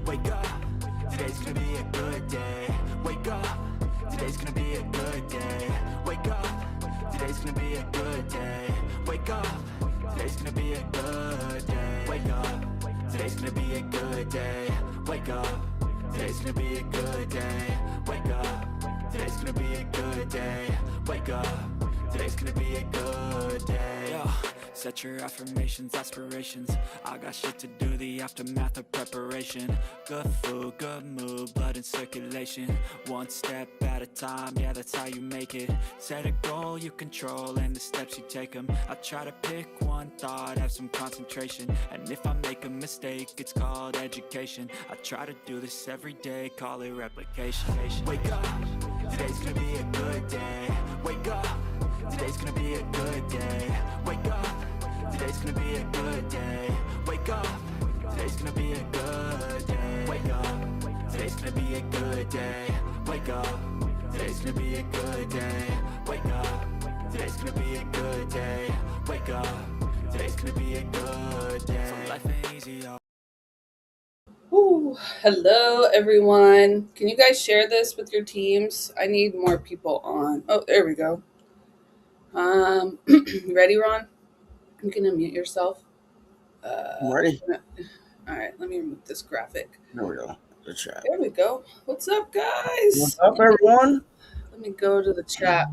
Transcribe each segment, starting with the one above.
Wake up, today's gonna be a good day. Wake up, today's gonna be a good day. Wake up, today's gonna be a good day. Wake up, today's gonna be a good day. Wake up, today's gonna be a good day. Wake up, today's gonna be a good day. Wake up, today's gonna be a good day. Wake up, today's gonna be a good day. Yo, set your affirmations, aspirations. I got shit to do, the aftermath of preparation. Good food, good mood, blood in circulation. One step at a time, yeah, that's how you make it. Set a goal you control and the steps you take them. I try to pick one thought, have some concentration. And if I make a mistake, it's called education. I try to do this every day, call it replication. Wake up, today's gonna be a good day. Wake up, today's gonna be a good day. Wake up, today's gonna be a good day. Wake up, today's gonna be a good day. Wake up, today's gonna be a good day. Wake up, today's gonna be a good day. Wake up, today's gonna be a good day. Wake up, today's gonna be a good day. So life ain't easy, y'all. Ooh, hello everyone. Can you guys share this with your teams? I need more people on. Oh, there we go. Ready, Ron? You can unmute yourself. I'm ready. All right, let me remove this graphic. There we go. The chat. There we go. What's up, guys? What's up, everyone? Let me go to the chat.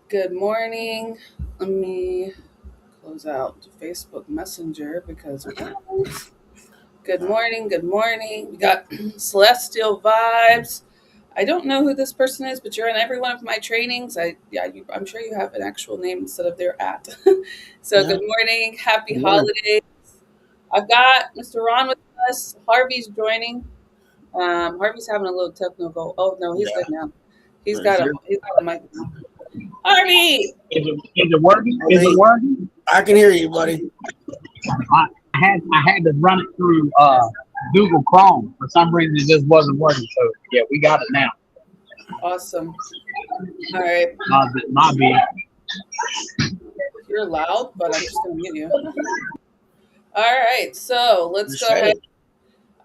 Good morning. Let me close out Facebook Messenger because good morning. Good morning. We got Celestial Vibes. I don't know who this person is, but you're in every one of my trainings. I'm sure you have an actual name instead of their at. So Good morning. Happy holidays. I've got Mr. Ron with us. Harvey's joining. Harvey's having a little technical. Oh no, he's good now. He's got a mic now. Harvey! Is it working? Is it working? I can hear you, buddy. I had to run it through Google Chrome. For some reason, it just wasn't working. So yeah, we got it now. Awesome. All right. My bad. You're loud, but I'm just gonna mute you. All right, so let's go ahead.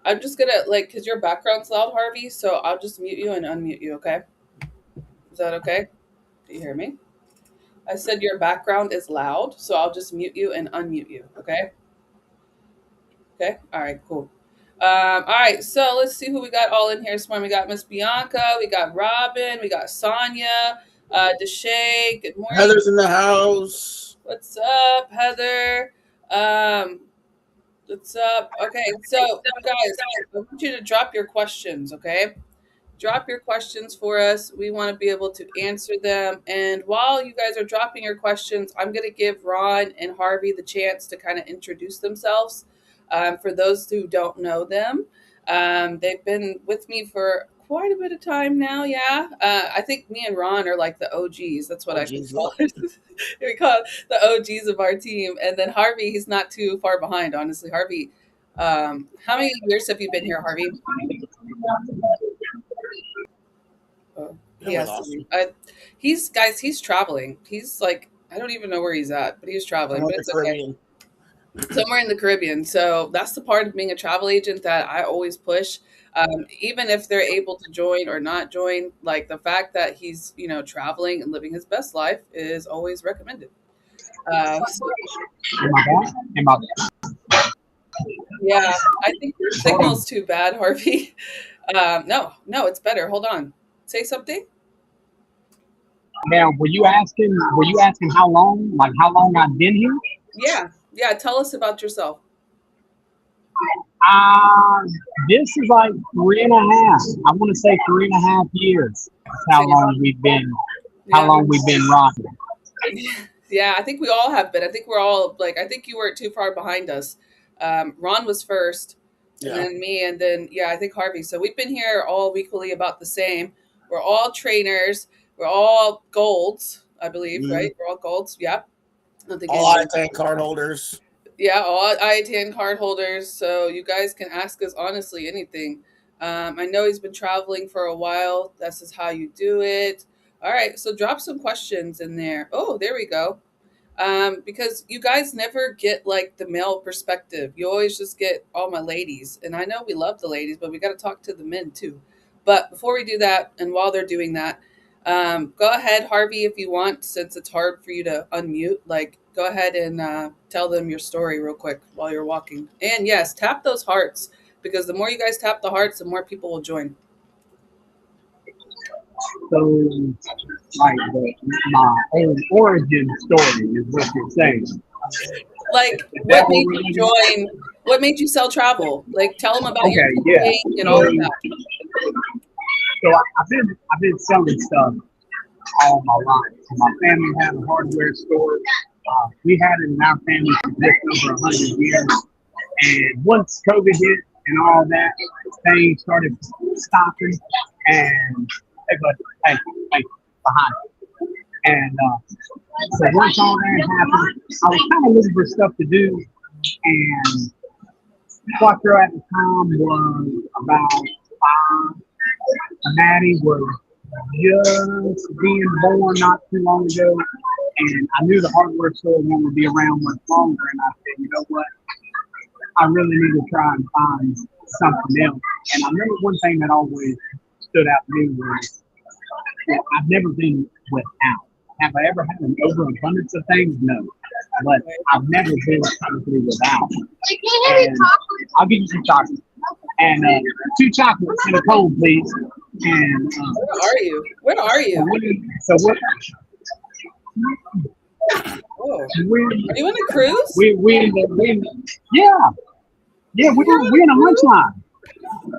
I'm just gonna because your background's loud, Harvey. So I'll just mute you and unmute you. Okay? Is that okay? Do you hear me? I said your background is loud, so I'll just mute you and unmute you. Okay? Okay. All right. Cool. All right. So let's see who we got all in here this morning. We got Miss Bianca. We got Robin. We got Sonia. Deshay. Good morning. Heather's in the house. What's up, Heather? What's up? Okay. So guys, I want you to drop your questions. Okay. Drop your questions for us. We want to be able to answer them. And while you guys are dropping your questions, I'm going to give Ron and Harvey the chance to kind of introduce themselves. For those who don't know them, they've been with me for quite a bit of time now. Yeah. I think me and Ron are like the OGs. That's what I call it. We call it the OGs of our team. And then Harvey, he's not too far behind, honestly. Harvey, how many years have you been here, Harvey? He's traveling. He's like, I don't even know where he's at, but he's traveling. But it's okay. Somewhere in the Caribbean. So that's the part of being a travel agent that I always push. Even if they're able to join or not join, like the fact that he's, traveling and living his best life is always recommended. Yeah, I think your signal's too bad, Harvey. No, it's better. Hold on. Say something. Now, were you asking how long? Like how long I've been here? Yeah. Tell us about yourself. This is like 3.5. I want to say 3.5 years. That's how long we've been. How long we've been rocking. Yeah, I think we all have been. I think we're all I think you weren't too far behind us. Ron was first, and then me, and then I think Harvey. So we've been here all equally about the same. We're all trainers. We're all golds, I believe, right? We're all golds. Yeah. All ITAN card holders. Yeah, all ITAN card holders. So you guys can ask us honestly anything. I know he's been traveling for a while. This is how you do it. All right, so drop some questions in there. Oh, there we go. Because you guys never get like the male perspective. You always just get all my ladies. And I know we love the ladies, but we got to talk to the men too. But before we do that, and while they're doing that, go ahead, Harvey, if you want, since it's hard for you to unmute, like go ahead and tell them your story real quick while you're walking. And yes, tap those hearts because the more you guys tap the hearts, the more people will join. So, like my own origin story is what you're saying. Like, what made you join? What made you sell travel? Like, tell them about your thing and all of that. So I've been selling stuff all my life. So my family had a hardware store. We had it in our family for just over 100 years. And once COVID hit and all that, things started stopping. And hey, buddy, hey, behind. And so once all that happened, I was kind of looking for stuff to do. And Quattro at the time was about 5. Maddie was just being born not too long ago. And I knew the hardware store wanted to be around much longer. And I said, you know what? I really need to try and find something else. And I remember one thing that always stood out to me was I've never been without. Have I ever had an overabundance of things? No. But I've never been totally without. And I'll give you some chocolate. And 2 chocolates and a cone, please. And where are you? Where are you? So what? Oh, are you on a cruise? Yeah, we're in a lunch line.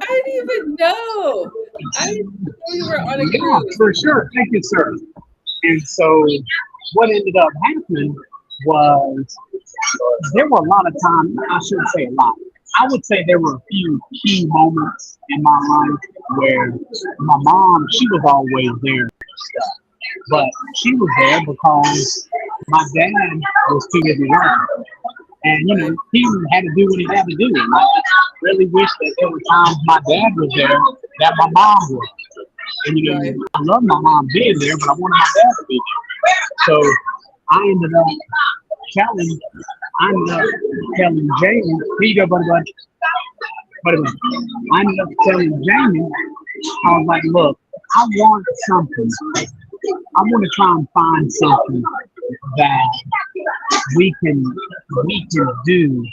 I didn't even know. I didn't know you were on a cruise. For sure. Thank you, sir. And so what ended up happening was there were a lot of times, I shouldn't say a lot, I would say there were a few key moments in my life where my mom, she was always there, but she was there because my dad was too busy working. And, you know, he had to do what he had to do. And I really wish that there were times my dad was there that my mom was. And, you know, I love my mom being there, but I wanted my dad to be there. So I ended up telling Jamie, I ended up telling Jamie, I was like, look, I want something. I want to try and find something that we can do,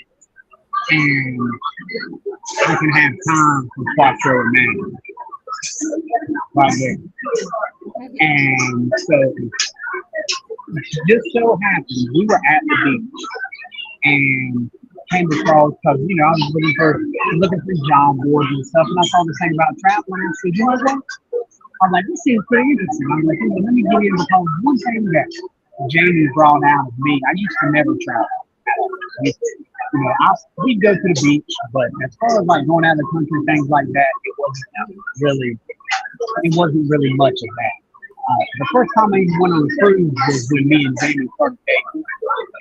and I can have time for Quattro and Maddie right there. And so just so happened we were at the beach and came across, because you know I was looking for job boards and stuff, and I saw this thing about traveling. And I said, you know what? I was like, this seems pretty interesting. I was like, let me get in, because one thing that Jamie brought out of me, I used to never travel. You know, we'd go to the beach, but as far as like going out of the country, things like that, it wasn't really much of that. The first time I even went on a cruise was when me and Jamie started dating,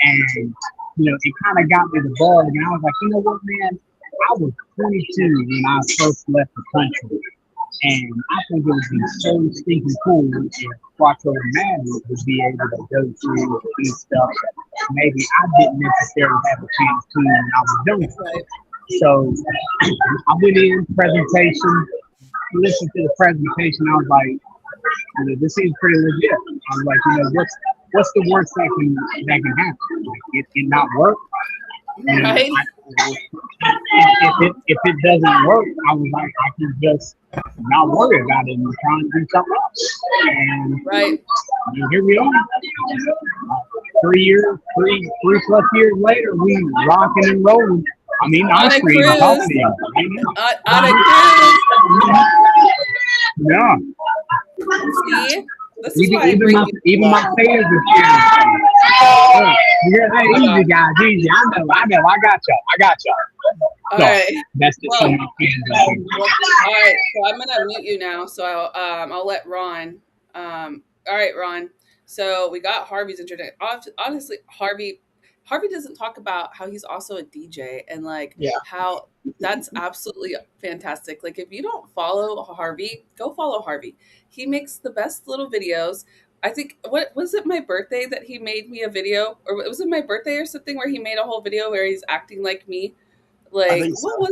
and you know, it kind of got me the bug, and I was like, you know what, man, I was 22 when I first left the country. And I think it would be so stinking cool if Quattro and Maddie would be able to go through and see stuff that maybe I didn't necessarily have a chance to when I was younger. So I went in, presentation, listened to the presentation. I was like, you know, this seems pretty legit. I was like, you know, what's the worst that can happen? Like, it not work? Right. If it doesn't work, I was like, I can just not worry about it and try and do something else. And here we are. 3 plus years later, we rocking and rolling. I mean, on a cruise. On a cruise. Yeah. See? This is why even my fans are cheering. Hey, easy guys, easy. I know. I got y'all. All right. That's just some of my fans. All right. So I'm gonna mute you now. So I'll let Ron. All right, Ron. So we got Harvey's introduction. Honestly, Harvey doesn't talk about how he's also a DJ and like how that's absolutely fantastic. Like if you don't follow Harvey, go follow Harvey. He makes the best little videos. I think, what was it, my birthday that he made me a video, or was it my birthday or something where he made a whole video where he's acting like me? I Like, think so. what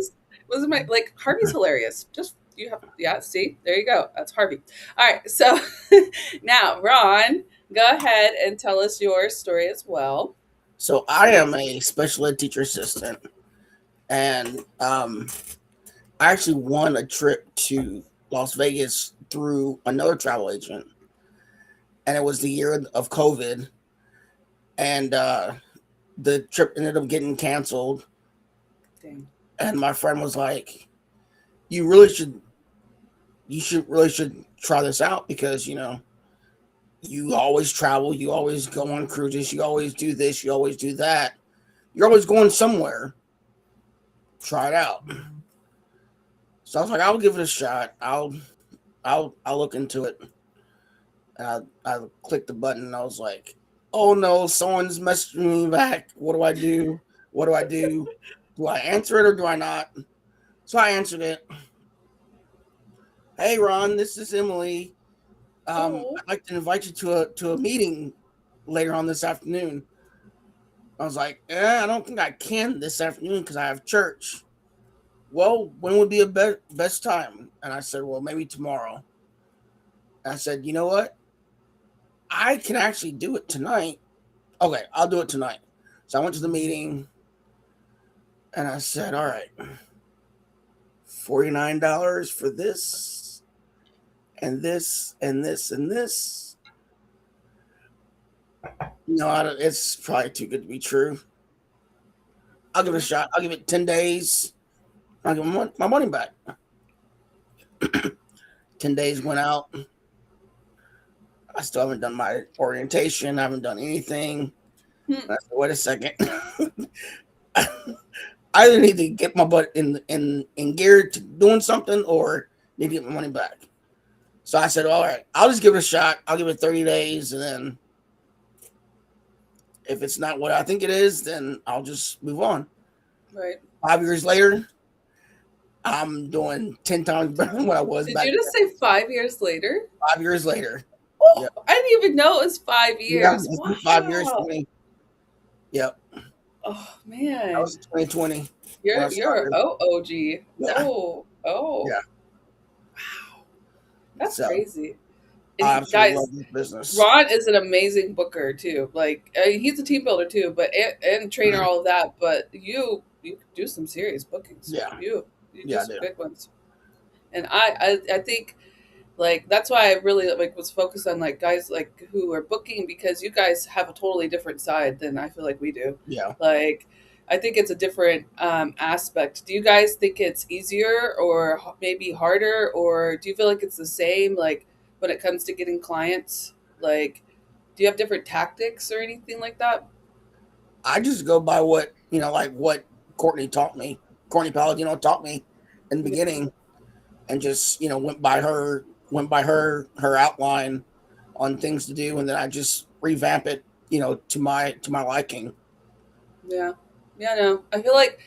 was it my, like, Harvey's hilarious. Just, you have, yeah, see, there you go. That's Harvey. All right. So now, Ron, go ahead and tell us your story as well. So I am a special ed teacher assistant, and I actually won a trip to Las Vegas through another travel agent, and it was the year of COVID, and the trip ended up getting canceled. Dang. And my friend was like, "You really should try this out because you always travel, you always go on cruises, you always do this, you always do that, you're always going somewhere. Try it out." So I was like, "I'll give it a shot. I'll look into it." And I clicked the button and I was like, "Oh no, someone's messaging me back. What do I do? What do I do? Do I answer it or do I not?" So I answered it. "Hey Ron, this is Emily. I'd like to invite you to a meeting later on this afternoon." I was like, "I don't think I can this afternoon because I have church." "Well, when would be a best time?" And I said, "Well, maybe tomorrow." And I said, "You know what? I can actually do it tonight." "Okay, I'll do it tonight." So I went to the meeting and I said, "All right, $49 for this and this and this and this. No, it's probably too good to be true. I'll give it a shot. I'll give it 10 days. I'll give my money back." 10 days went out. I still haven't done my orientation. I haven't done anything. And I said, "Wait a second. I either need to get my butt in gear to doing something or need to get my money back." So I said, "All right, I'll just give it a shot. I'll give it 30 days. And then if it's not what I think it is, then I'll just move on." Right. 5 years later, I'm doing 10 times better than what I was Did back you just say 5 years later? 5 years later. Oh, Yep. I didn't even know it was 5 years. Yeah, it's been 5 years for me. Yep. Oh man. That was 2020. You're OG. Yeah. Oh. Yeah. Wow. That's So, crazy. I And absolutely guys, love this business. Ron is an amazing booker too. Like, I mean, he's a team builder too, but and trainer, all of that. But you do some serious bookings. Yeah. You do Yeah, I some do. big ones. And I think, like, that's why I really was focused on like guys like who are booking, because you guys have a totally different side than I feel like we do. Yeah. Like, I think it's a different aspect. Do you guys think it's easier or maybe harder, or do you feel like it's the same? Like, when it comes to getting clients, like, do you have different tactics or anything like that? I just go by what, like what Courtney taught me. Courtney Palladino taught me in the beginning, and just, went by her outline on things to do. And then I just revamp it, to my liking. Yeah. Yeah, no. I feel like,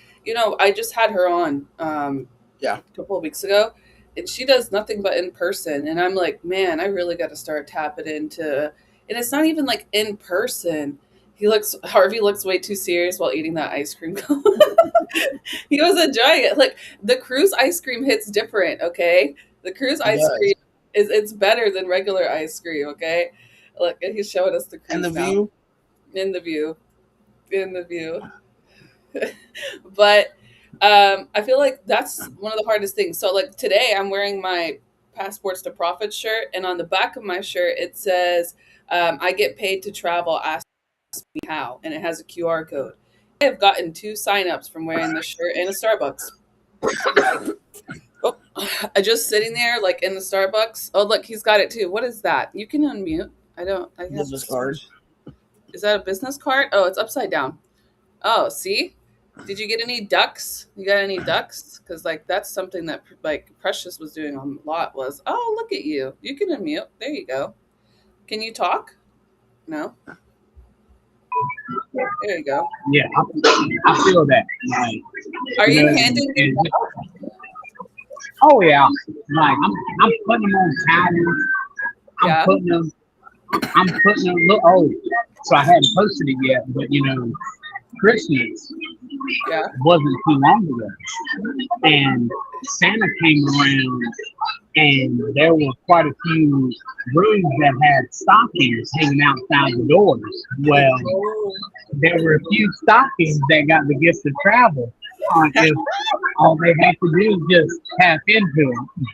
I just had her on Yeah. a couple of weeks ago, and she does nothing but in person. And I'm like, man, I really got to start tapping into, and it's not even like in person. Harvey looks way too serious while eating that ice cream cone. He was enjoying it. Like, the cruise ice cream hits different, okay? The cruise ice cream it's better than regular ice cream, okay? Look, he's showing us the cruise And the now. view. In the view. But I feel like that's one of the hardest things. So, like, today I'm wearing my Passports to Profit shirt, and on the back of my shirt it says, I get paid to travel, ask me how, and it has a QR code. I have gotten 2 signups from wearing this shirt in a Starbucks. Oh, I just sitting there like in the Starbucks. Oh, look, he's got it too. What is that? You can unmute. I Business card. Is that a business card? Oh, it's upside down. Oh, see? Did you get any ducks? You got any ducks? Because, like, that's something that, like, Precious was doing a lot was, oh, look at you. You can unmute. There you go. Can you talk? No? There you go. Yeah, I feel that. Like, Are you and- handing and- it out? Oh yeah, like I'm putting them on patterns. I'm Yeah. putting them I'm putting a look. Oh, so I hadn't posted it yet, but Christmas Yeah. wasn't too long ago, and Santa came around, and there were quite a few rooms that had stockings hanging outside the doors. Well, Oh, there were a few stockings that got the gift of travel. If all they had to do was just tap into it.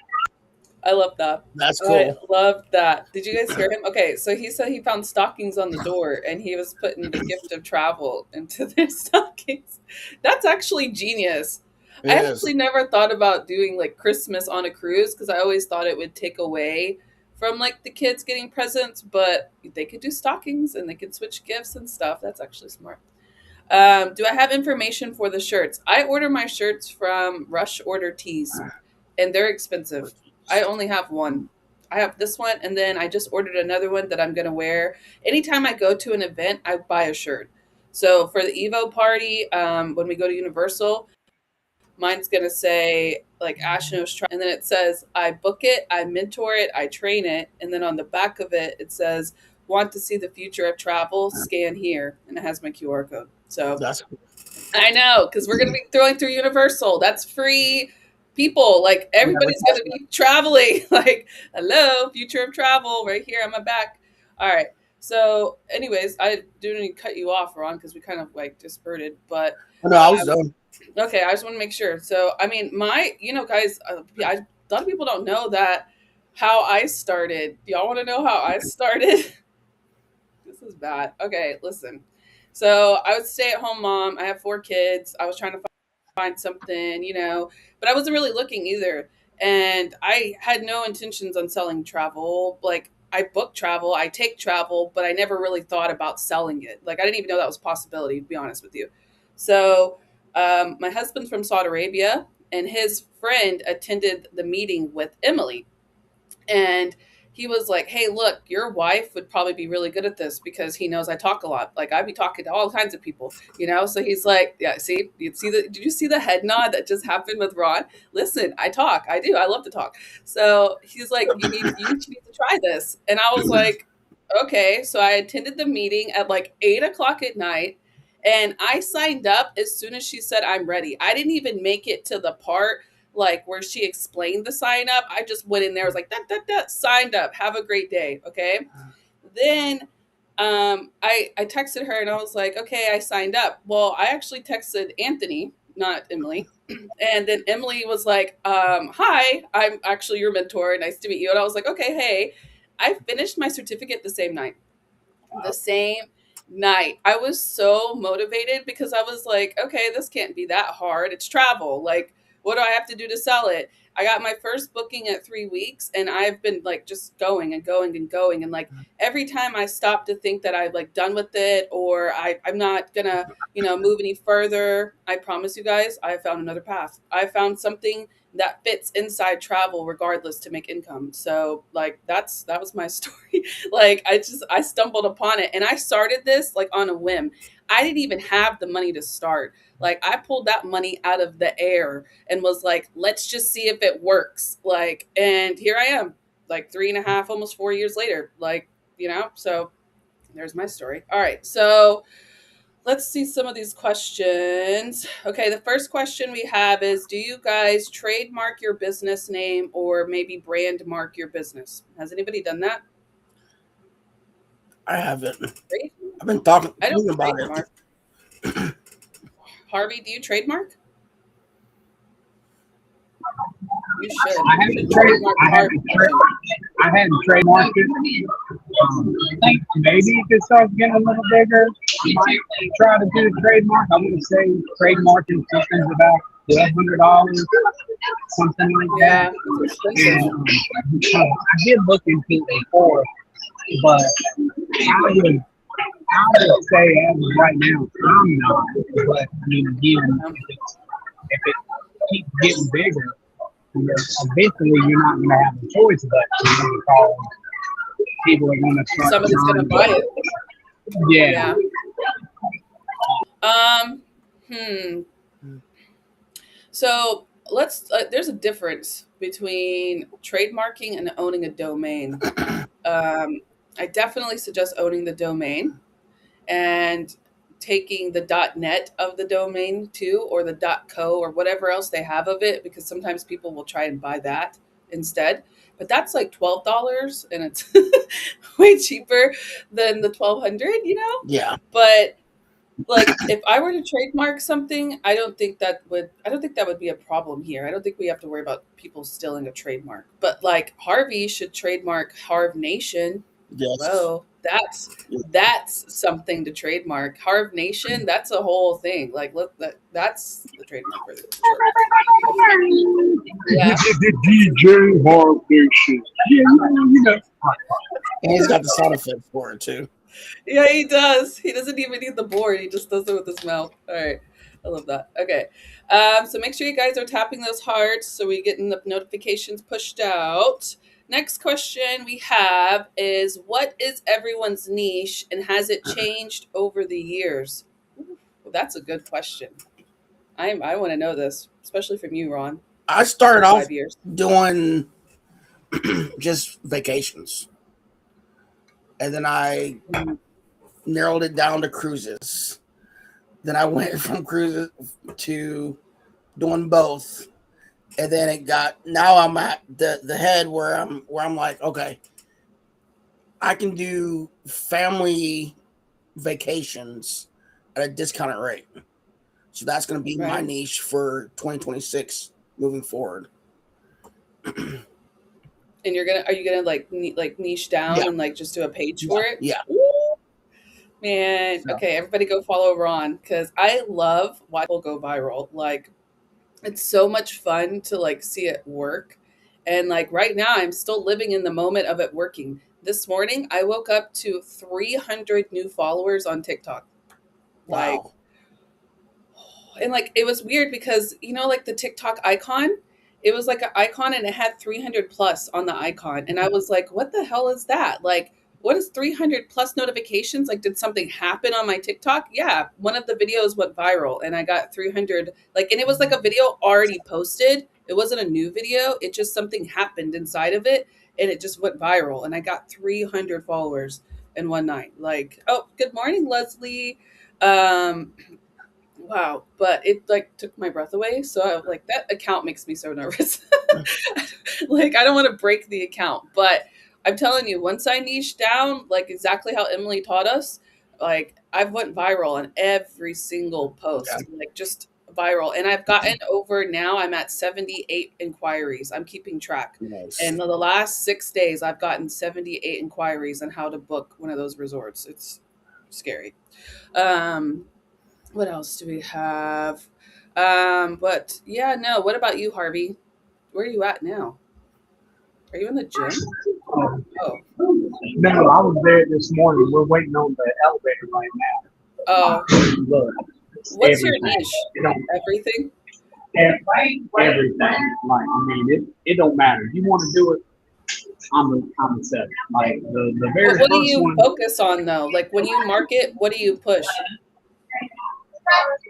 I love that. That's I cool. love that. Did you guys hear him? Okay, so he said he found stockings on the door and he was putting the gift of travel into their stockings. That's actually genius. It I is. actually never thought about doing like Christmas on a cruise because I always thought it would take away from like the kids getting presents, but they could do stockings and they could switch gifts and stuff. That's actually smart. Do I have information for the shirts? I order my shirts from Rush Order Tees, and they're expensive. I only have one. I have this one, and then I just ordered another one that I'm gonna wear. Anytime I go to an event, I buy a shirt. So for the Evo party, when we go to Universal, mine's gonna say like Ash knows travel, and then it says I book it, I mentor it, I train it, and then on the back of it, it says want to see the future of travel, scan here, and it has my QR code. So That's cool. I know, because we're gonna be throwing through Universal. That's free people. Like Yeah, everybody's gonna be traveling. Like, hello, future of travel, right here on my back. All right. So, anyways, I didn't cut you off, Ron, because we kind of like dispersed. But no, I was done. okay, I just want to make sure. So, I mean, guys, a lot of people don't know that how I started. Do y'all want to know how I started? This is bad. Okay, listen. So I was a stay-at-home mom. I have 4 kids. I was trying to find something, but I wasn't really looking either. And I had no intentions on selling travel. Like I book travel, I take travel, but I never really thought about selling it. Like I didn't even know that was a possibility, to be honest with you. So my husband's from Saudi Arabia, and his friend attended the meeting with Emily, and he was like, "Hey, look, your wife would probably be really good at this because he knows I talk a lot. Like I'd be talking to all kinds of people. So he's like, "Yeah, see, did you see the head nod that just happened with Ron? Listen, I talk. I do. I love to talk." So he's like, you need to try this." And I was like, "Okay." So I attended the meeting at like 8 o'clock at night. And I signed up as soon as she said I'm ready. I didn't even make it to the part like where she explained the sign up. I just went in there, was like, that, signed up. Have a great day. Okay. Then I texted her and I was like, okay, I signed up. Well, I actually texted Anthony, not Emily. And then Emily was like, hi, I'm actually your mentor. Nice to meet you. And I was like, okay, hey, I finished my certificate the same night. The same night. I was so motivated because I was like, okay, this can't be that hard. It's travel. Like, what do I have to do to sell it? I got my first booking at 3 weeks, and I've been like just going and going and going. And like every time I stop to think that I've like done with it, or I'm not gonna, move any further, I promise you guys, I found another path. I found something that fits inside travel regardless to make income. So like that was my story. Like I stumbled upon it, and I started this like on a whim. I didn't even have the money to start. Like I pulled that money out of the air and was like, let's just see if it works. Like, and here I am, like 3.5, almost 4 years later. Like, so there's my story. All right. So let's see some of these questions. Okay, the first question we have is, do you guys trademark your business name or maybe brand mark your business? Has anybody done that? I haven't. Right? I've been thinking I don't about trademark. it. Harvey, do you trademark? You should. I You haven't should trade. trademark I haven't trade. I hadn't trademarked it. I think maybe if it starts getting a little bigger, I might try to do a trademark. I would say trademarking something's about $1,200, something like Yeah, that. it's expensive. And I did look into it before, but I would say as of right now, I'm not. But I mean, again, if it keeps getting bigger, eventually you're not going to have a choice but to, because people are going to start Somebody's gonna buy it. Yeah. Hmm. So there's a difference between trademarking and owning a domain. I definitely suggest owning the domain and taking the .net of the domain too, or the .co or whatever else they have of it, because sometimes people will try and buy that instead. But that's like $12, and it's way cheaper than the 1,200, Yeah. But like, if I were to trademark something, I don't think that would be a problem here. I don't think we have to worry about people stealing a trademark. But like, Harvey should trademark Harv Nation. Yes. Whoa, that's something to trademark. Harv Nation, that's a whole thing. Like, look, that's the trademark for it. Yeah. The DJ Harv Nation. Yeah, you know. And he's got the sound effects for it too. Yeah, he does. He doesn't even need the board. He just does it with his mouth. All right. I love that. Okay. So make sure you guys are tapping those hearts so we get the notifications pushed out. Next question we have is, what is everyone's niche and has it changed over the years? Well, that's a good question. I want to know this, especially from you, Ron. I started For off 5 years. doing just vacations. And then I narrowed it down to cruises. Then I went from cruises to doing both. And then now I'm at the head where I'm like, okay, I can do family vacations at a discounted rate. So that's going to be my Right. niche for 2026 moving forward. And are you gonna like niche down Yeah. and like just do a page for it? Yeah. Ooh, man. Yeah. Okay, everybody go follow Ron, because I love watching people go viral. Like, it's so much fun to like see it work. And like right now, I'm still living in the moment of it working. This morning, I woke up to 300 new followers on TikTok. Like, Wow. and like, it was weird because, like the TikTok icon, it was like an icon and it had 300 plus on the icon. And I was like, what the hell is that? Like, what is 300 plus notifications? Like, did something happen on my TikTok? Yeah. One of the videos went viral and I got 300, and it was like a video already posted. It wasn't a new video. It just, something happened inside of it and it just went viral. And I got 300 followers in one night. Like, oh, good morning, Leslie. Wow, but it like took my breath away. So that account makes me so nervous. Like, I don't want to break the account, but I'm telling you, once I niche down, like exactly how Emily taught us, like I've went viral on every single post, like just viral. And I've gotten over, now I'm at 78 inquiries. I'm keeping track. Nice. And the last 6 days, I've gotten 78 inquiries on how to book one of those resorts. It's scary. What else do we have? But yeah, no. What about you, Harvey? Where are you at now? Are you in the gym? Oh, No, I was there this morning. We're waiting on the elevator right now. oh. Look, What's your everything. niche? It don't, Everything? everything. Like, I mean, it don't matter. You want to do it, I'm a seven. Like the very What do first you one. focus on though? Like when you market, what do you push?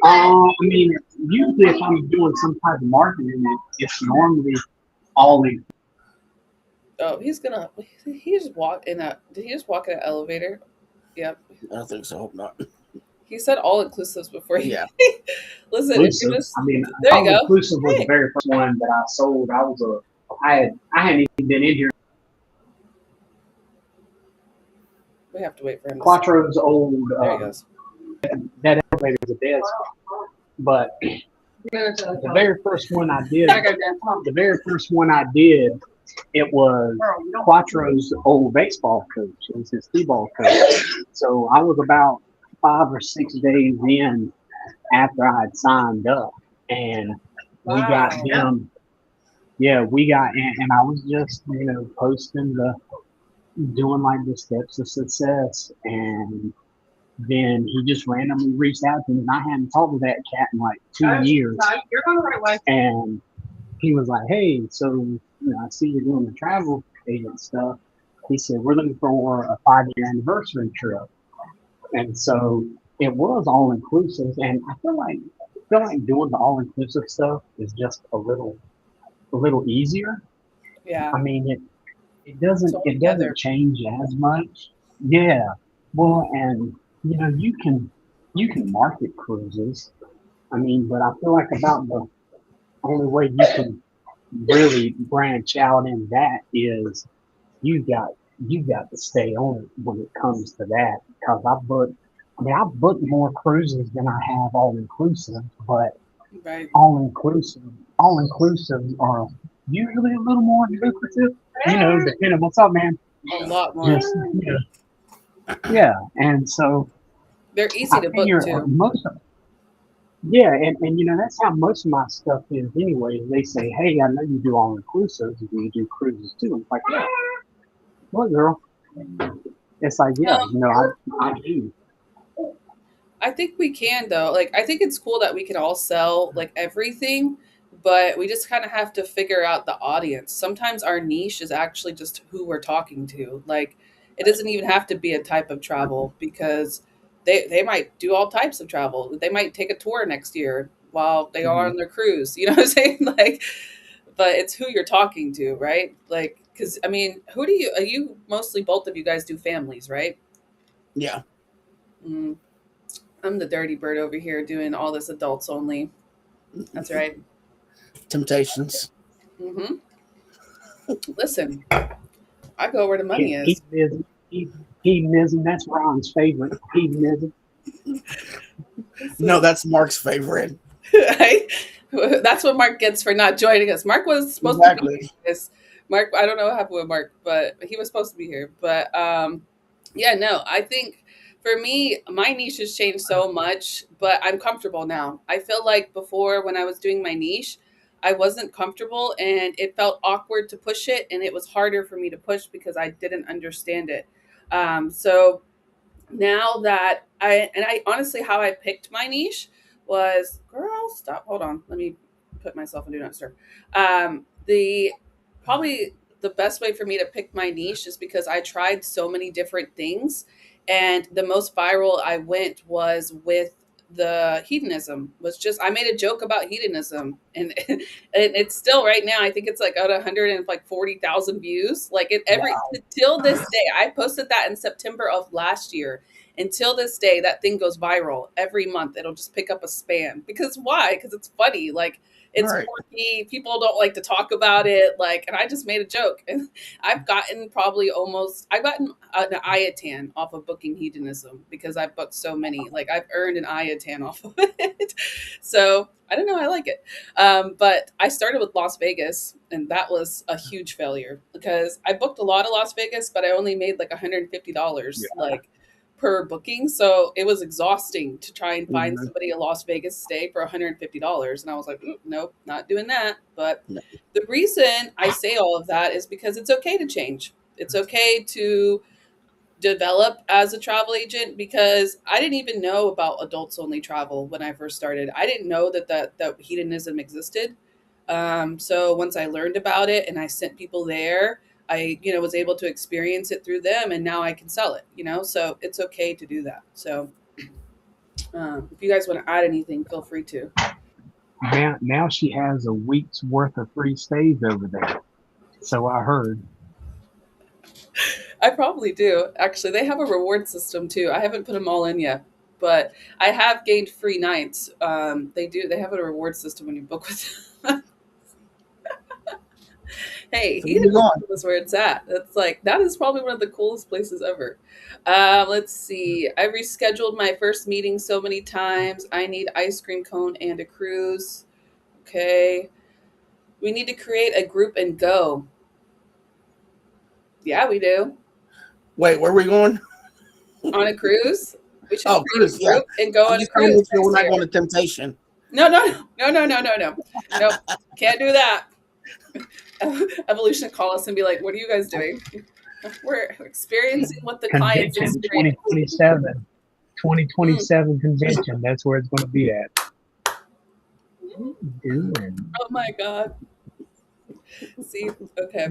I mean, usually if I'm doing some type of marketing, it's normally all in. Oh, he just walk in that. Did he just walk in an elevator? Yep. I don't think so. Hope not. He said all inclusives before. Yeah. Listen, Inclusive. just, I mean, there you all go. inclusive was Hey. the very first one that I sold. I hadn't even been in here. We have to wait for him. Quattro's old. There he goes. That elevator is a dead spot. But the very first one I did, it was Quattro's old baseball coach. It was his t-ball coach. So I was about 5 or 6 days in after I had signed up, and we got him. Yeah, and I was just posting doing like the steps of success, and then he just randomly reached out to me, and I hadn't talked to that cat in like 2 years. You're going the right way. And he was like, "Hey, so I see you're doing the travel agent stuff." He said, "We're looking for a 5-year anniversary trip," and so it was all inclusive. And I feel like doing the all inclusive stuff is just a little easier. Yeah. I mean, It's all it together. doesn't change as much. Yeah. Well, and you can market cruises. I mean, but I feel like about the only way you can really branch out in that is you got you got to stay on it when it comes to that because I've booked more cruises than I have all inclusive, but Right. all inclusive are usually a little more lucrative, depending what's up, man. A lot more. Just yeah, and so They're easy I to book figure too. most of yeah, and that's how most of my stuff is anyway. They say, hey, I know you do all inclusives, do you do cruises too? I'm like, yeah, what girl? It's like, yeah, Um, I do. I think we can though. Like I think it's cool that we can all sell like everything, but we just kind of have to figure out the audience. Sometimes our niche is actually just who we're talking to. Like it doesn't even have to be a type of travel because they might do all types of travel. They might take a tour next year while they are Mhm. on their cruise. You know what I'm saying? Like but it's who you're talking to, right? Like cuz I mean, who do you are you mostly both of you guys do families, right? Yeah. Mm, I'm the dirty bird over here doing all this adults only. That's right. Temptations. hmm Listen, I go where the Yeah, money is. hedonism. Hedonism, that's Ron's favorite. Hedonism. No, Listen, that's Mark's favorite. right? That's what Mark gets for not joining us. Mark was supposed to be Exactly. here. This Mark, I don't know what happened with Mark, but he was supposed to be here. But yeah, no, I think for me, my niche has changed so much, but I'm comfortable now. I feel like before when I was doing my niche, I wasn't comfortable and it felt awkward to push it, and it was harder for me to push because I didn't understand it. So now that I honestly, how I picked my niche was, girl, stop, hold on, let me put myself in do not disturb. The probably the best way for me to pick my niche is because I tried so many different things, and the most viral I went was with the hedonism. Was just I made a joke about hedonism, and and it's still right now, I think it's like at 140,000 views, like it every Wow. till this day. I posted that in September of last year. Until this day, that thing goes viral every month. It'll just pick up a span. Because why? Because it's funny. Like All it's right. quirky. People don't like to talk about it. Like, and I just made a joke. And I've gotten an Iatan off of booking hedonism because I've booked so many. Like I've earned an Iatan off of it. So I don't know. I like it. But I started with Las Vegas, and that was a huge failure because I booked a lot of Las Vegas, but I only made like $150 like per booking. So it was exhausting to try and find Mhm. somebody a Las Vegas stay for $150. And I was like, nope, not doing that. But the reason I say all of that is because it's okay to change. It's okay to develop as a travel agent because I didn't even know about adults only travel when I first started. I didn't know that hedonism existed. So once I learned about it and I sent people there, I was able to experience it through them, and now I can sell it. So it's okay to do that. So if you guys want to add anything, feel free to. Now she has a week's worth of free stays over there. So I heard. I probably do. Actually, they have a reward system too. I haven't put them all in yet, but I have gained free nights. They do. They have a reward system when you book with them. Hey, So moving on. Eden is where it's at. It's like that is probably one of the coolest places ever. Let's see. I rescheduled my first meeting so many times. I need ice cream cone and a cruise. Okay. We need to create a group and go. Yeah, we do. Wait, where are we going? On a cruise. We should Oh, create cruise. a Yeah. group and go I'm on a just trying to make cruise sure we're next not year. going to temptation. No, no, no, no, no, no, no, no. Nope. Can't do that. Evolution call us and be like, what are you guys doing? We're experiencing what the clients Convention experience. 2027. Mm. 2027 convention. That's where it's going to be at. What you doing? Oh my God. See, okay.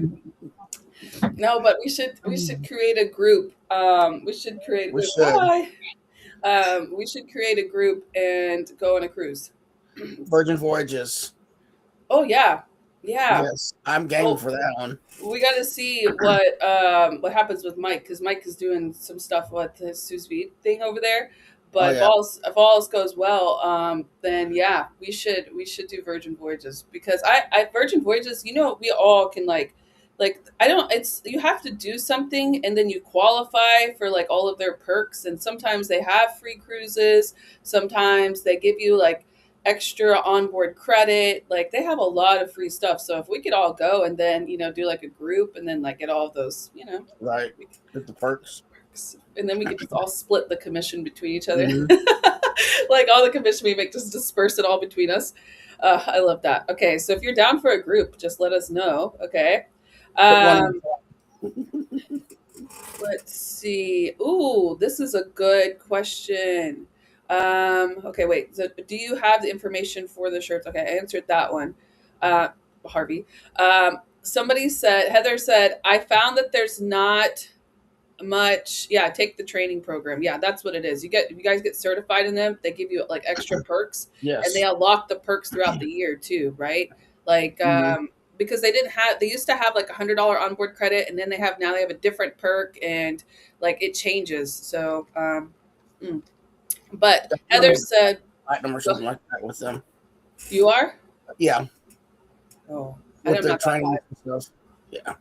No, but we should create a group. We should create We should. hi. We should create a group and go on a cruise. Virgin Voyages. Oh yeah. Yeah. Yes, I'm game Well, for that one. we got to see what happens with Mike, because Mike is doing some stuff with his sous vide thing over there. Oh But yeah, if all else goes well, then yeah, we should do Virgin Voyages, because I Virgin Voyages. We all can like I don't. It's you have to do something and then you qualify for like all of their perks, and sometimes they have free cruises. Sometimes they give you like extra onboard credit. Like they have a lot of free stuff. So if we could all go and then, do like a group and then like get all of those, right. Get the perks. perks, and then we could just all split the commission between each other. Hmm. Like all the commission we make, just disperse it all between us. I love that. Okay. So if you're down for a group, just let us know. Okay. Put one. Um, let's see. Ooh, this is a good question. Okay, wait. So, do you have the information for the shirts? Okay, I answered that one. Harvey. Heather said, I found that there's not much. Yeah, take the training program. Yeah, that's what it is. You guys get certified in them. They give you like extra perks, and they Yes. unlock the perks throughout the year too, right? Like, Hmm. because they used to have like $100 onboard credit, and then now they have a different perk, and like it changes. So, mm. But Heather said, Platinum or something like that with them. you are. Yeah, Oh, with I'm their not that high. training and stuff. Yeah.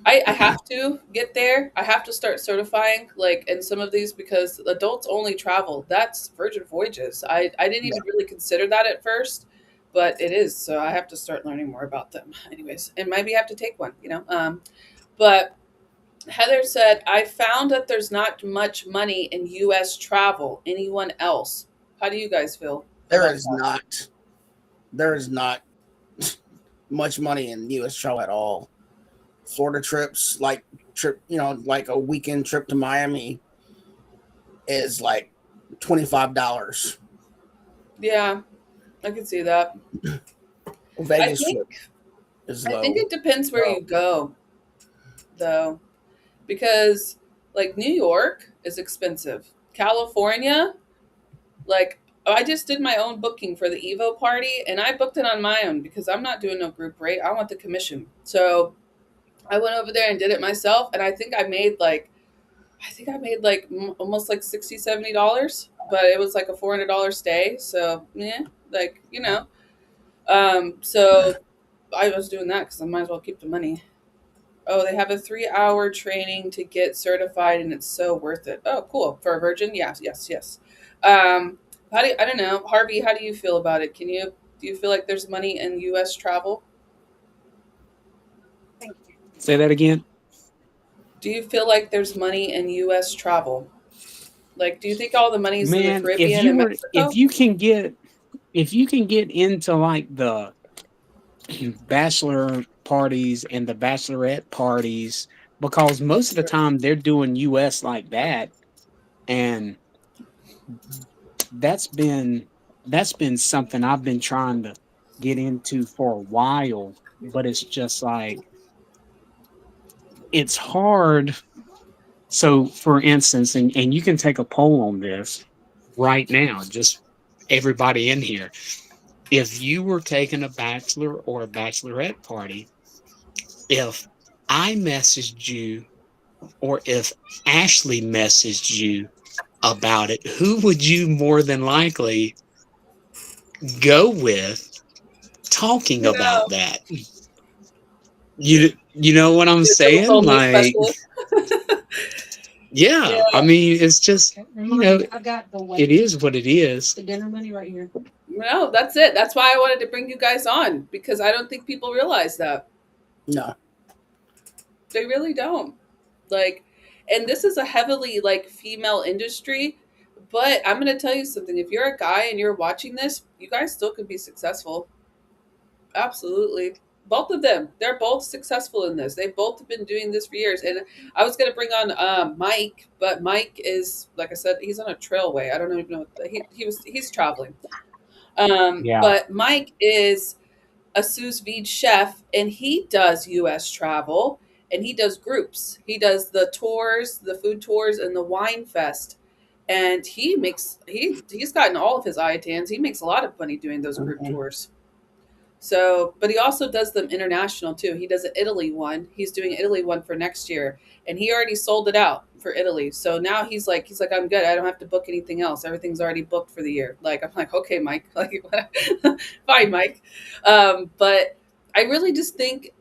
I have to get there. I have to start certifying like in some of these, because adults only travel. That's Virgin Voyages. I didn't Yeah. even really consider that at first, but it is. So I have to start learning more about them. Anyways, and maybe have to take one. But Heather said, I found that there's not much money in US travel. Anyone else? How do you guys feel There about is that? not. There is not much money in U.S. travel at all. Florida trips, like a weekend trip to Miami, is like $25. Yeah, I can see that. A I Vegas think trip is I think low. it depends where So, you go, though, because like New York is expensive. California, like I just did my own booking for the Evo party, and I booked it on my own because I'm not doing no group rate. I want the commission. So I went over there and did it myself, and I think I made like almost like $60-$70, but it was like a $400 stay. So yeah, like so I was doing that because I might as well keep the money. Oh, they have a 3-hour training to get certified, and it's so worth it. Oh, cool. For a virgin? Yes, yes, yes. I don't know. Harvey, how do you feel about it? Do you feel like there's money in US travel? Say that again. Do you feel like there's money in US travel? Like, do you think all the money's in the Man, if Caribbean you and were Mexico? if you can get into like the bachelor parties and the bachelorette parties, because most of the time they're doing US like that, and that's been that's been something I've been trying to get into for a while, but it's just like it's hard. So for instance, and you can take a poll on this right now, just everybody in here. If you were taking a bachelor or a bachelorette party, if I messaged you or if Ashley messaged you about it, who would you more than likely go with talking You about know, that? You know what I'm the saying? only Like, specialist. yeah, I Yeah. mean, it's just, it is what it is. No, that's it. That's why I wanted to bring you guys on, because I don't think people realize that. no. They really don't. Like, and this is a heavily like female industry, but I'm going to tell you something. If you're a guy and you're watching this, you guys still could be successful. Absolutely. Both of them, they're both successful in this. They've both been doing this for years. And I was going to bring on Mike, but Mike is, like I said, he's on a trailway. I don't even know. He's traveling. Yeah. But Mike is a sous vide chef, and he does US travel, and he does groups. He does the tours, the food tours, and the wine fest. And he's gotten all of his ITANs. He makes a lot of money doing those group Mhm. tours. So, but he also does them international too. He does an Italy one. He's doing an Italy one for next year, and he already sold it out for Italy. So now he's like, I'm good. I don't have to book anything else. Everything's already booked for the year. Like, I'm like, okay, Mike, like, fine, Mike. But I really just think,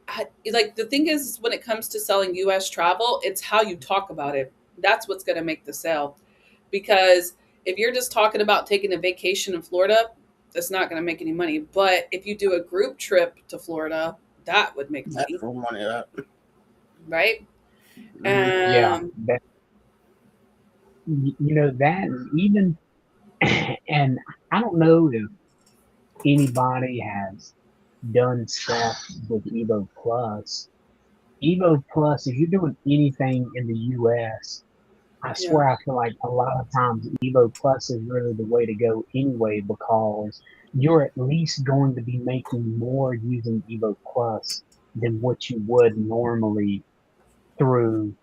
like, the thing is, when it comes to selling U.S. travel, it's how you talk about it. That's what's going to make the sale. Because if you're just talking about taking a vacation in Florida, that's not going to make any money. But if you do a group trip to Florida, that would make money, That's for money. That. right? Yeah, that, that even, and I don't know if anybody has done stuff with Evo Plus. Evo Plus, if you're doing anything in the US, I Yeah. swear I feel like a lot of times Evo Plus is really the way to go anyway, because you're at least going to be making more using Evo Plus than what you would normally through,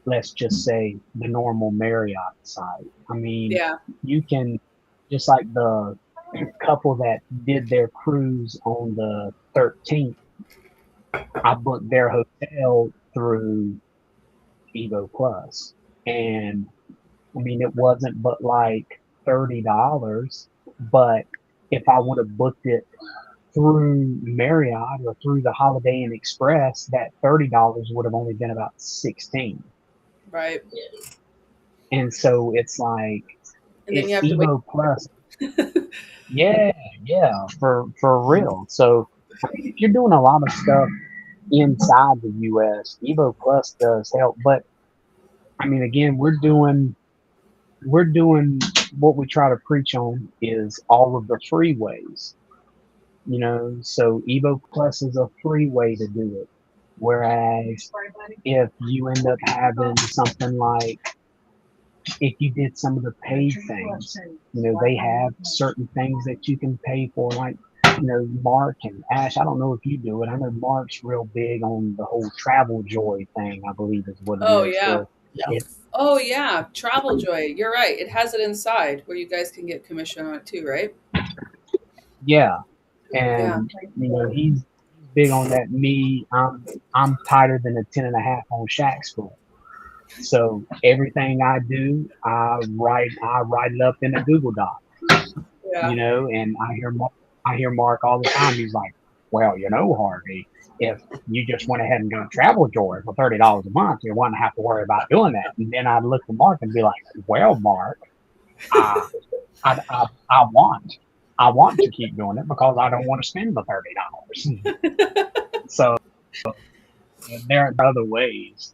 let's just say, the normal Marriott site. I mean, Yeah. you can, just like the couple that did their cruise on the 13th, I booked their hotel through Evo Plus. And I mean, it wasn't but like $30, but if I would have booked it through Marriott or through the Holiday Inn Express, that $30 would have only been about 16. Right. And so it's like, And then it's you have to wait. Evo Plus. Yeah, for real. So I mean, if you're doing a lot of stuff inside the US, Evo Plus does help. But I mean, again, we're doing what we try to preach on is all of the freeways, so Evo Plus is a free way to do it. Whereas if you end up having something like, if you did some of the paid things, they have certain things that you can pay for, like, Mark and Ash. I don't know if you do it. I know Mark's real big on the whole Travel Joy thing, I believe is what it Oh, is. yeah. Where Yeah. Oh, yeah. Travel Joy. You're right. It has it inside where you guys can get commission on it too, right? yeah, Yeah. and he's big on that. I'm tighter than a 10.5 on Shaq School. So everything I do, I write it up in a Google Doc. Yeah. And I hear Mark all the time. He's like, well, Harvey, if you just went ahead and got Travel Joy for $30 a month, you wouldn't have to worry about doing that. And then I'd look at Mark and be like, well, Mark, I want to keep doing it because I don't want to spend the $30. So there are other ways,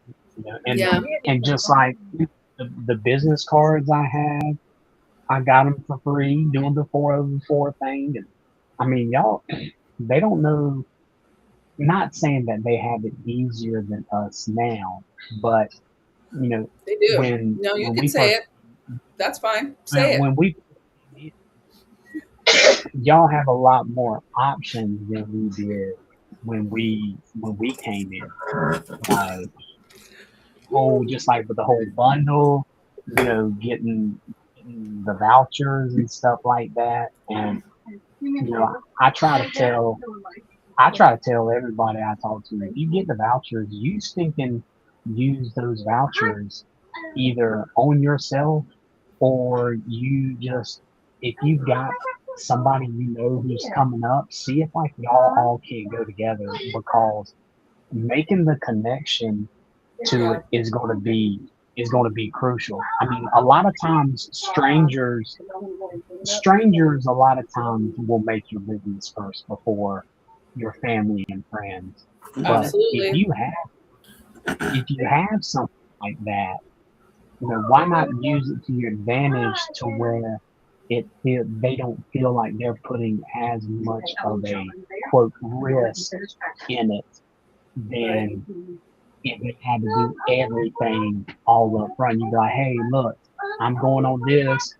and Yeah. and just like the business cards I got them for free doing the 404 thing. And I mean, y'all, they don't know. Not saying that they have it easier than us now, but They do. when No, you when can we say first it. That's fine. Say it. when we y'all have a lot more options than we did when we came in. Like, just like with the whole bundle, getting the vouchers and stuff like that. And I try to tell everybody I talk to, if you get the vouchers, you can use those vouchers either on yourself, or you just, if you've got somebody who's coming up, see if like y'all all can go together, because making the connection to it is going to be crucial. I mean, a lot of times strangers a lot of times will make your business first before your family and friends. But Absolutely. if you have something like that, why not use it to your advantage, to where they don't feel like they're putting as much of a quote risk in it than if they had to do everything all up front. You'd be like, hey, look, I'm going on this.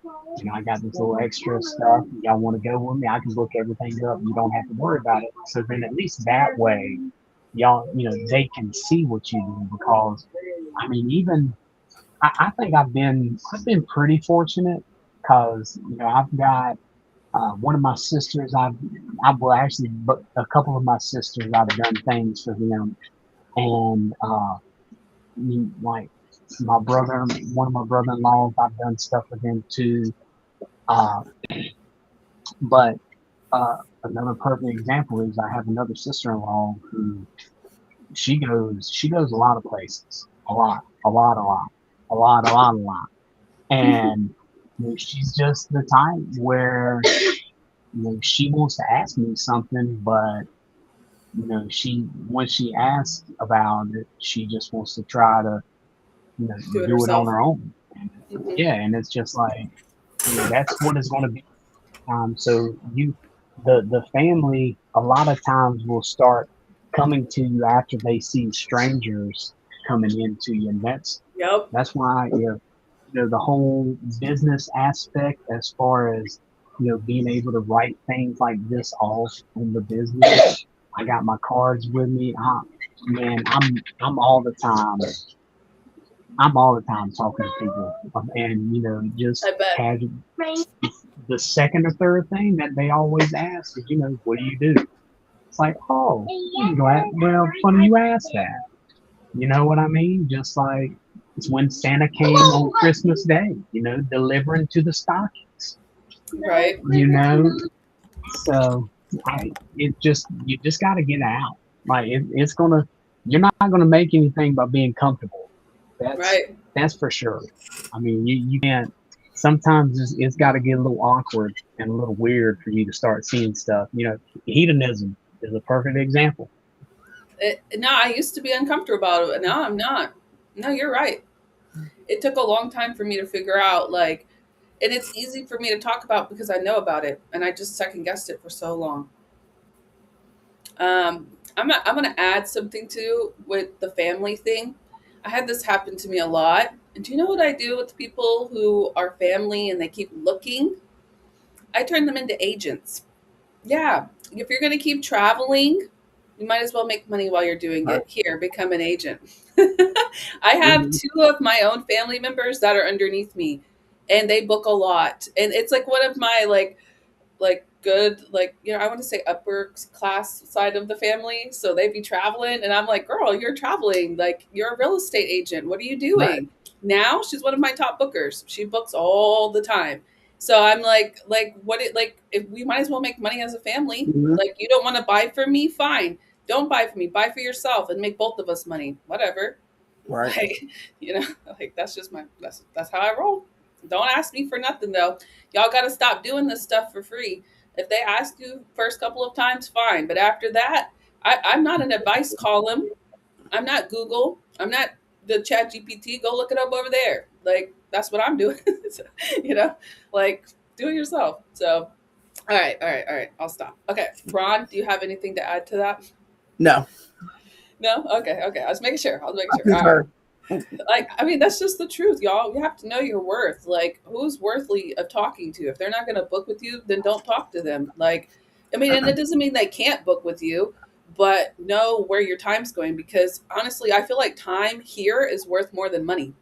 I got this little extra stuff. Y'all want to go with me? I can book everything up. You don't have to worry about it. So then at least that way, y'all, they can see what you do. Because I mean, even I think I've been pretty fortunate, because I've got One of my sisters, well, actually, but a couple of my sisters, I've done things for them, and like my brother, one of my brother-in-laws, I've done stuff with him too. Uh, but another perfect example is I have another sister-in-law who she goes a lot of places, a lot, and she's just the type where she wants to ask me something, but she once she asks about it, she just wants to try to Do it do it on herself. her own. Mhm. Yeah, and it's just like that's what it's going to be. So the family, a lot of times will start coming to you after they see strangers coming into you, and Yep. that's why the whole business aspect, as far as being able to write things like this off in the business. I got my cards with me. Man, I'm all the time. I'm all the time talking to people, and just I bet. casual. The second or third thing that they always ask is, what do you do? It's like, oh, I'm glad. Well, funny you asked that. You know what I mean? Just like it's when Santa came on Christmas Day, delivering to the stockings. Right. So you just got to get out. Like it's gonna, you're not gonna make anything by being comfortable. That's Right. that's for sure. I mean, you can't. Sometimes it's got to get a little awkward and a little weird for you to start seeing stuff. Hedonism is a perfect example. No, I used to be uncomfortable about it. Now I'm not. No, you're right. It took a long time for me to figure out, like, and it's easy for me to talk about because I know about it, and I just second guessed it for so long. I'm gonna add something too with the family thing. I had this happen to me a lot. And do you know what I do with people who are family and they keep looking? I turn them into agents. Yeah. If you're gonna keep traveling, you might as well make money while you're doing Right. it. Here, become an agent. I have Mhm. two of my own family members that are underneath me, and they book a lot. And it's like one of my like good, like, I want to say upper class side of the family, so they'd be traveling and I'm like, girl, you're traveling, like, you're a real estate agent, what are you Right. doing now? She's one of my top bookers, she books all the time. So I'm like what it like, if we might as well make money as a family. Mhm. Like, you don't want to buy from me, fine, don't buy from me, buy for yourself and make both of us money, whatever. Right. Like, like, that's just that's how I roll. Don't ask me for nothing though. Y'all got to stop doing this stuff for free. If they ask you first couple of times, fine, but after that, I'm not an advice column. I'm not Google. I'm not the Chat GPT. Go look it up over there. Like, that's what I'm doing. So, like, do it yourself. So, all right, all right, all right. I'll stop. Okay, Ron, do you have anything to add to that? No. No. Okay, okay. I was making sure. I was making I sure. All right. concur. Like, I mean, that's just the truth, y'all. You have to know your worth. Like, who's worthy of talking to? If they're not going to book with you, then don't talk to them. Like, I mean, and it doesn't mean they can't book with you, but know where your time's going, because honestly, I feel like time here is worth more than money,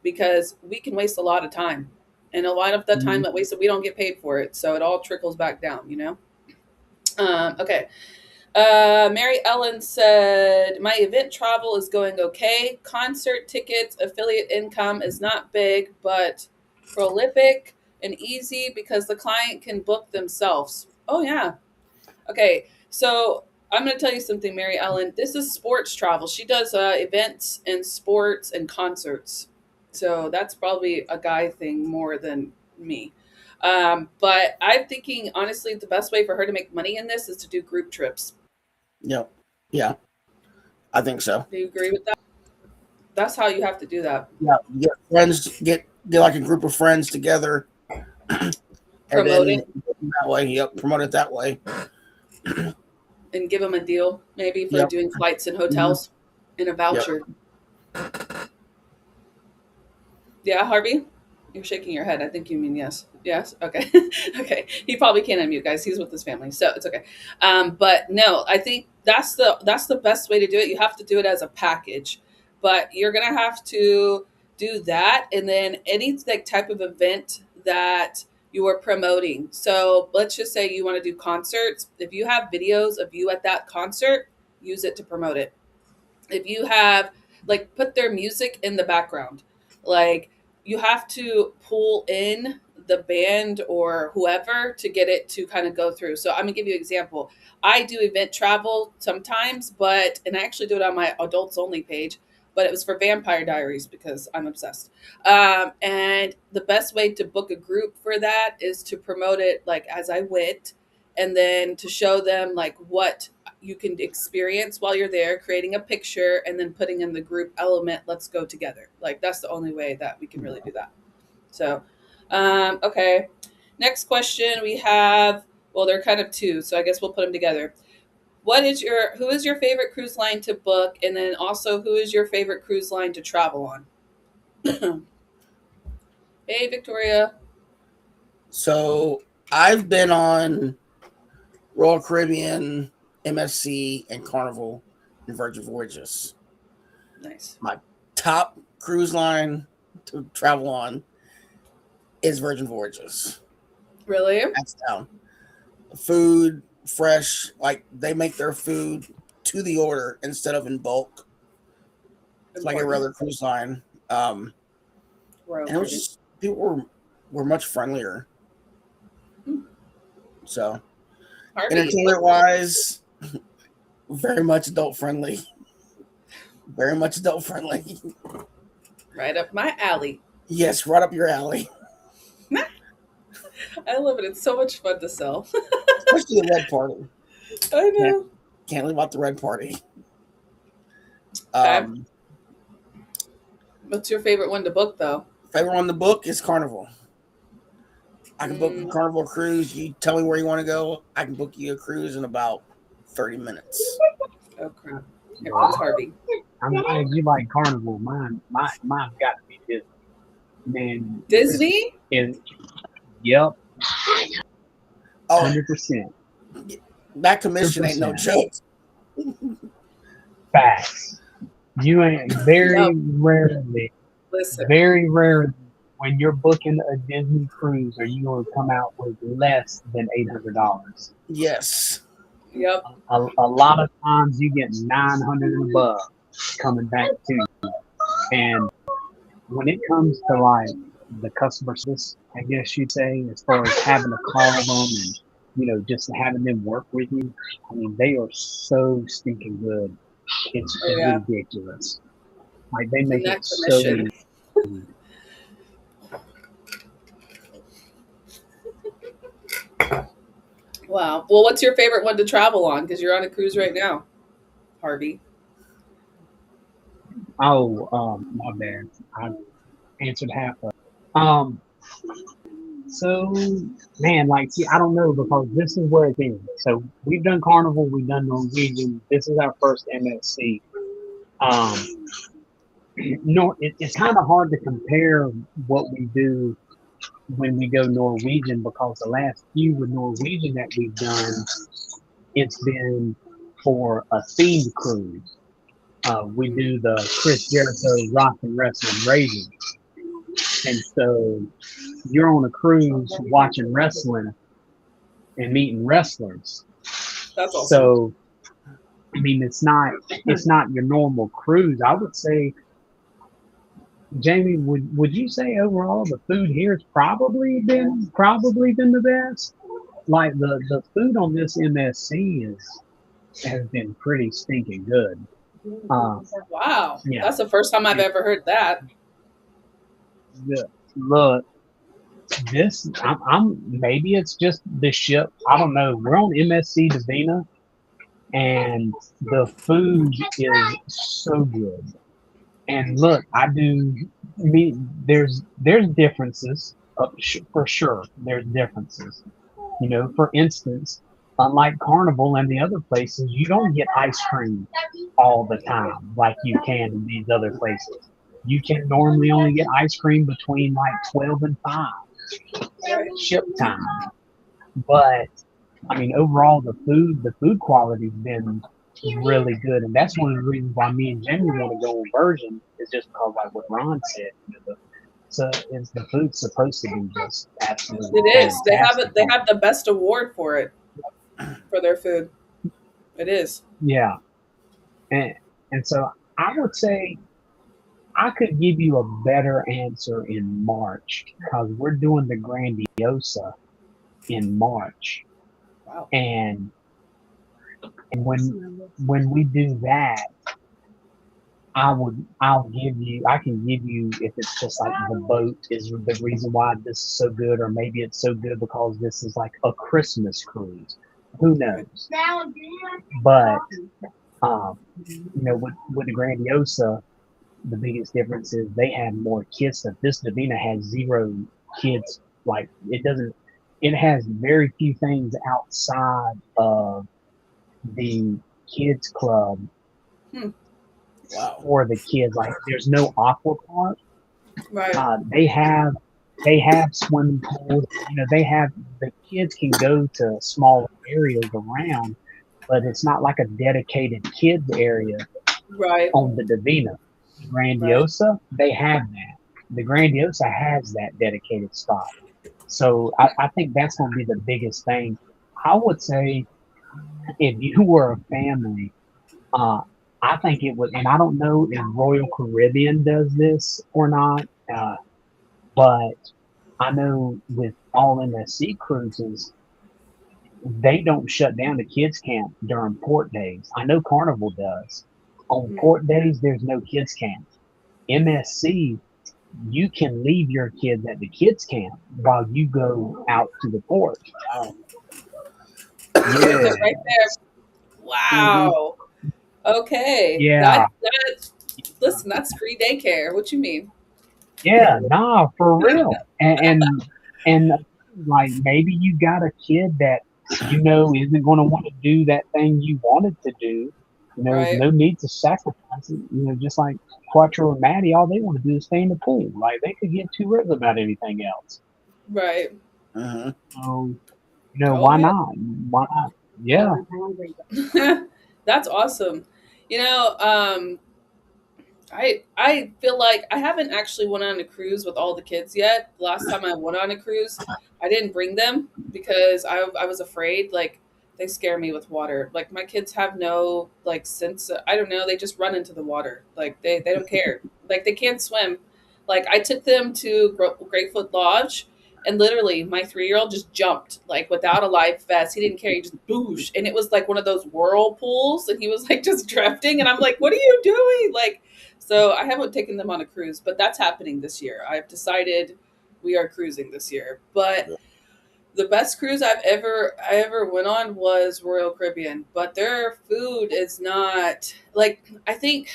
because we can waste a lot of time, and a lot of the time Mhm. that wasted, we don't get paid for it. So it all trickles back down. Okay. Mary Ellen said, my event travel is going okay. Concert tickets, affiliate income is not big, but prolific and easy because the client can book themselves. Oh, yeah. Okay. So I'm going to tell you something, Mary Ellen. This is sports travel. She does events and sports and concerts. So that's probably a guy thing more than me. But I'm thinking, honestly, the best way for her to make money in this is to do group trips. Yep. Yeah, I think so. Do you agree with that? That's how you have to do that. Yeah, get friends, get like a group of friends together, and Promote then it that way, yep, promote it that way. and give them a deal, maybe for Yep. doing flights and Mhm. hotels and a Yep. voucher. Yeah, Harvey? You're shaking your head. I think you mean yes. Yes? Okay. Okay. He probably can't unmute, guys. He's with his family, so it's okay. But no, I think that's the best way to do it. You have to do it as a package. But you're gonna have to do that, and then any like type of event that you are promoting. So let's just say you want to do concerts. If you have videos of you at that concert, use it to promote it. If you have, like, put their music in the background, like, you have to pull in the band or whoever to get it to kind of go through. So I'm gonna give you an example. I do event travel sometimes, and I actually do it on my adults only page, but it was for Vampire Diaries because I'm obsessed. And the best way to book a group for that is to promote it like as I went, and then to show them like what you can experience while you're there, creating a picture and then putting in the group element, let's go together. Like, that's the only way that we can really do that. So, okay. Next question we have, well, they're kind of two, so I guess we'll put them together. Who is your favorite cruise line to book? And then also, who is your favorite cruise line to travel on? Hey, Victoria. So I've been on Royal Caribbean, MSC, and Carnival and Virgin Voyages. Nice. My top cruise line to travel on is Virgin Voyages. Really? That's down. Food, fresh, like they make their food to the order instead of in bulk. It's like every other cruise line. And it was just, people were much friendlier. So entertainment wise, very much adult friendly. Very much adult friendly. Right up my alley. Yes, right up your alley. I love it. It's so much fun to sell. Especially the red party. I know. Can't leave out the red party. Okay. What's your favorite one to book, though? Favorite one to book is Carnival. I can book a Carnival cruise. You tell me where you want to go. I can book you a cruise in about 30 minutes. Oh, crap. Here comes Harvey. I'm glad you like Carnival. Mine's got to be Disney. Man, Disney? Yep. Oh, 100%. that commission ain't no 100%. joke. Facts. You ain't very rarely. Listen. Very rarely when you're booking a Disney cruise are you going to come out with less than $800. Yes. Yep. A lot of times you get 900 and above coming back to you. And when it comes to like the customer service, I guess you'd say, as far as having to call them and, just having them work with you, I mean, they are so stinking good. It's ridiculous. Like, they make it so easy. Wow. Well, what's your favorite one to travel on? Because you're on a cruise right now, Harvey. Oh, my bad. I answered half of it. So, man, like, see, I don't know, because this is where it's in. So we've done Carnival, we've done Norwegian. This is our first MSC. It's kind of hard to compare what we do when we go Norwegian, because the last few with Norwegian that we've done, it's been for a themed cruise. We do the Chris Jericho Rock and Wrestling Raising. And so you're on a cruise watching wrestling and meeting wrestlers. That's awesome. So, I mean, it's not your normal cruise. I would say, Jamie, would you say overall the food here has probably been the best? Like the food on this MSC has been pretty stinking good. Wow. Yeah. That's the first time I've ever heard that. Look, this I'm maybe it's just the ship. I don't know. We're on MSC Divina, and the food is so good. And look, there's differences for sure. There's differences. For instance, unlike Carnival and the other places, you don't get ice cream all the time like you can in these other places. You can normally only get ice cream between like 12 and 5 ship time. But I mean, overall, the food quality's been really good, and that's one of the reasons why me and Jamie want to go on Virgin, is just because, like what Ron said, So is the food supposed to be just absolutely It is. They have fantastic? it. They have the best award for it, for their food. It is. Yeah, and so I would say I could give you a better answer in March because we're doing the Grandiosa in March, Wow. and when we do that, I can give you if it's just like the boat is the reason why this is so good, or maybe it's so good because this is like a Christmas cruise. Who knows? But with the Grandiosa, the biggest difference is they have more kids stuff. This Davina has 0 kids. Like it doesn't. It has very few things outside of the kids club Hmm. Wow. for the kids. Like there's no aqua park. Right. They have swimming pools. They have the kids can go to smaller areas around, but it's not like a dedicated kids area Right. on the Davina. The Grandiosa, they have that. The Grandiosa has that dedicated spot. So I think that's going to be the biggest thing. I would say if you were a family, I think it would, and I don't know if Royal Caribbean does this or not, but I know with all MSC cruises, they don't shut down the kids camp during port days. I know Carnival does. On port days, there's no kids camp. MSC, you can leave your kids at the kids camp while you go out to the port. Wow. Yeah. Right there. Wow. Okay. Yeah. Listen, that's free daycare. What you mean? Yeah, nah, for real. And like maybe you got a kid that isn't going to want to do that thing you wanted to do. Right. No need to sacrifice it. Just like Quattro and Maddie, all they want to do is stay in the pool. Like they could get 2 rips about anything else. Right. Uh-huh. So yeah. why not? Why not? Yeah. That's awesome. I feel like I haven't actually went on a cruise with all the kids yet. The last time I went on a cruise, I didn't bring them because I was afraid. Like they scare me with water. Like my kids have no like sense. I don't know. They just run into the water. Like they don't care. Like they can't swim. Like I took them to Greatfoot Lodge. And literally, my 3-year-old just jumped like without a life vest. He didn't care. He just boosh, and it was like one of those whirlpools, and he was like just drifting. And I'm like, "What are you doing?" Like, so I haven't taken them on a cruise, but that's happening this year. I've decided we are cruising this year. But the best cruise I ever went on was Royal Caribbean. But their food is not like I think.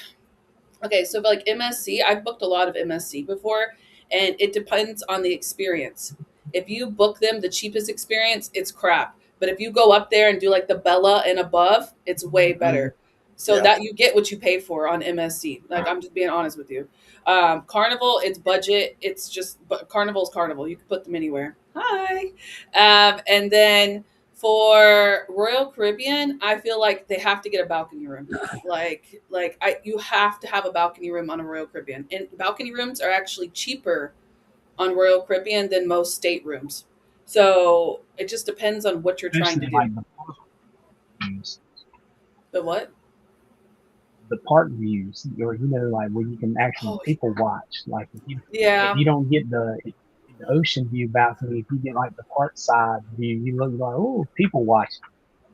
Okay, so like MSC, I've booked a lot of MSC before, and it depends on the experience. If you book them the cheapest experience, it's crap. But if you go up there and do like the Bella and above, it's way better. So that you get what you pay for on MSC. Like I'm just being honest with you. Carnival, it's budget. It's just Carnival's Carnival. You can put them anywhere. Hi. And then for Royal Caribbean, I feel like they have to get a balcony room. You have to have a balcony room on a Royal Caribbean. And balcony rooms are actually cheaper on Royal Caribbean than most staterooms. So it just depends on what you're trying to do. Like The what? the park views, or like where you can actually people watch. Like if you don't get the ocean view balcony, if you get like the park side view, you look like, oh, people watch.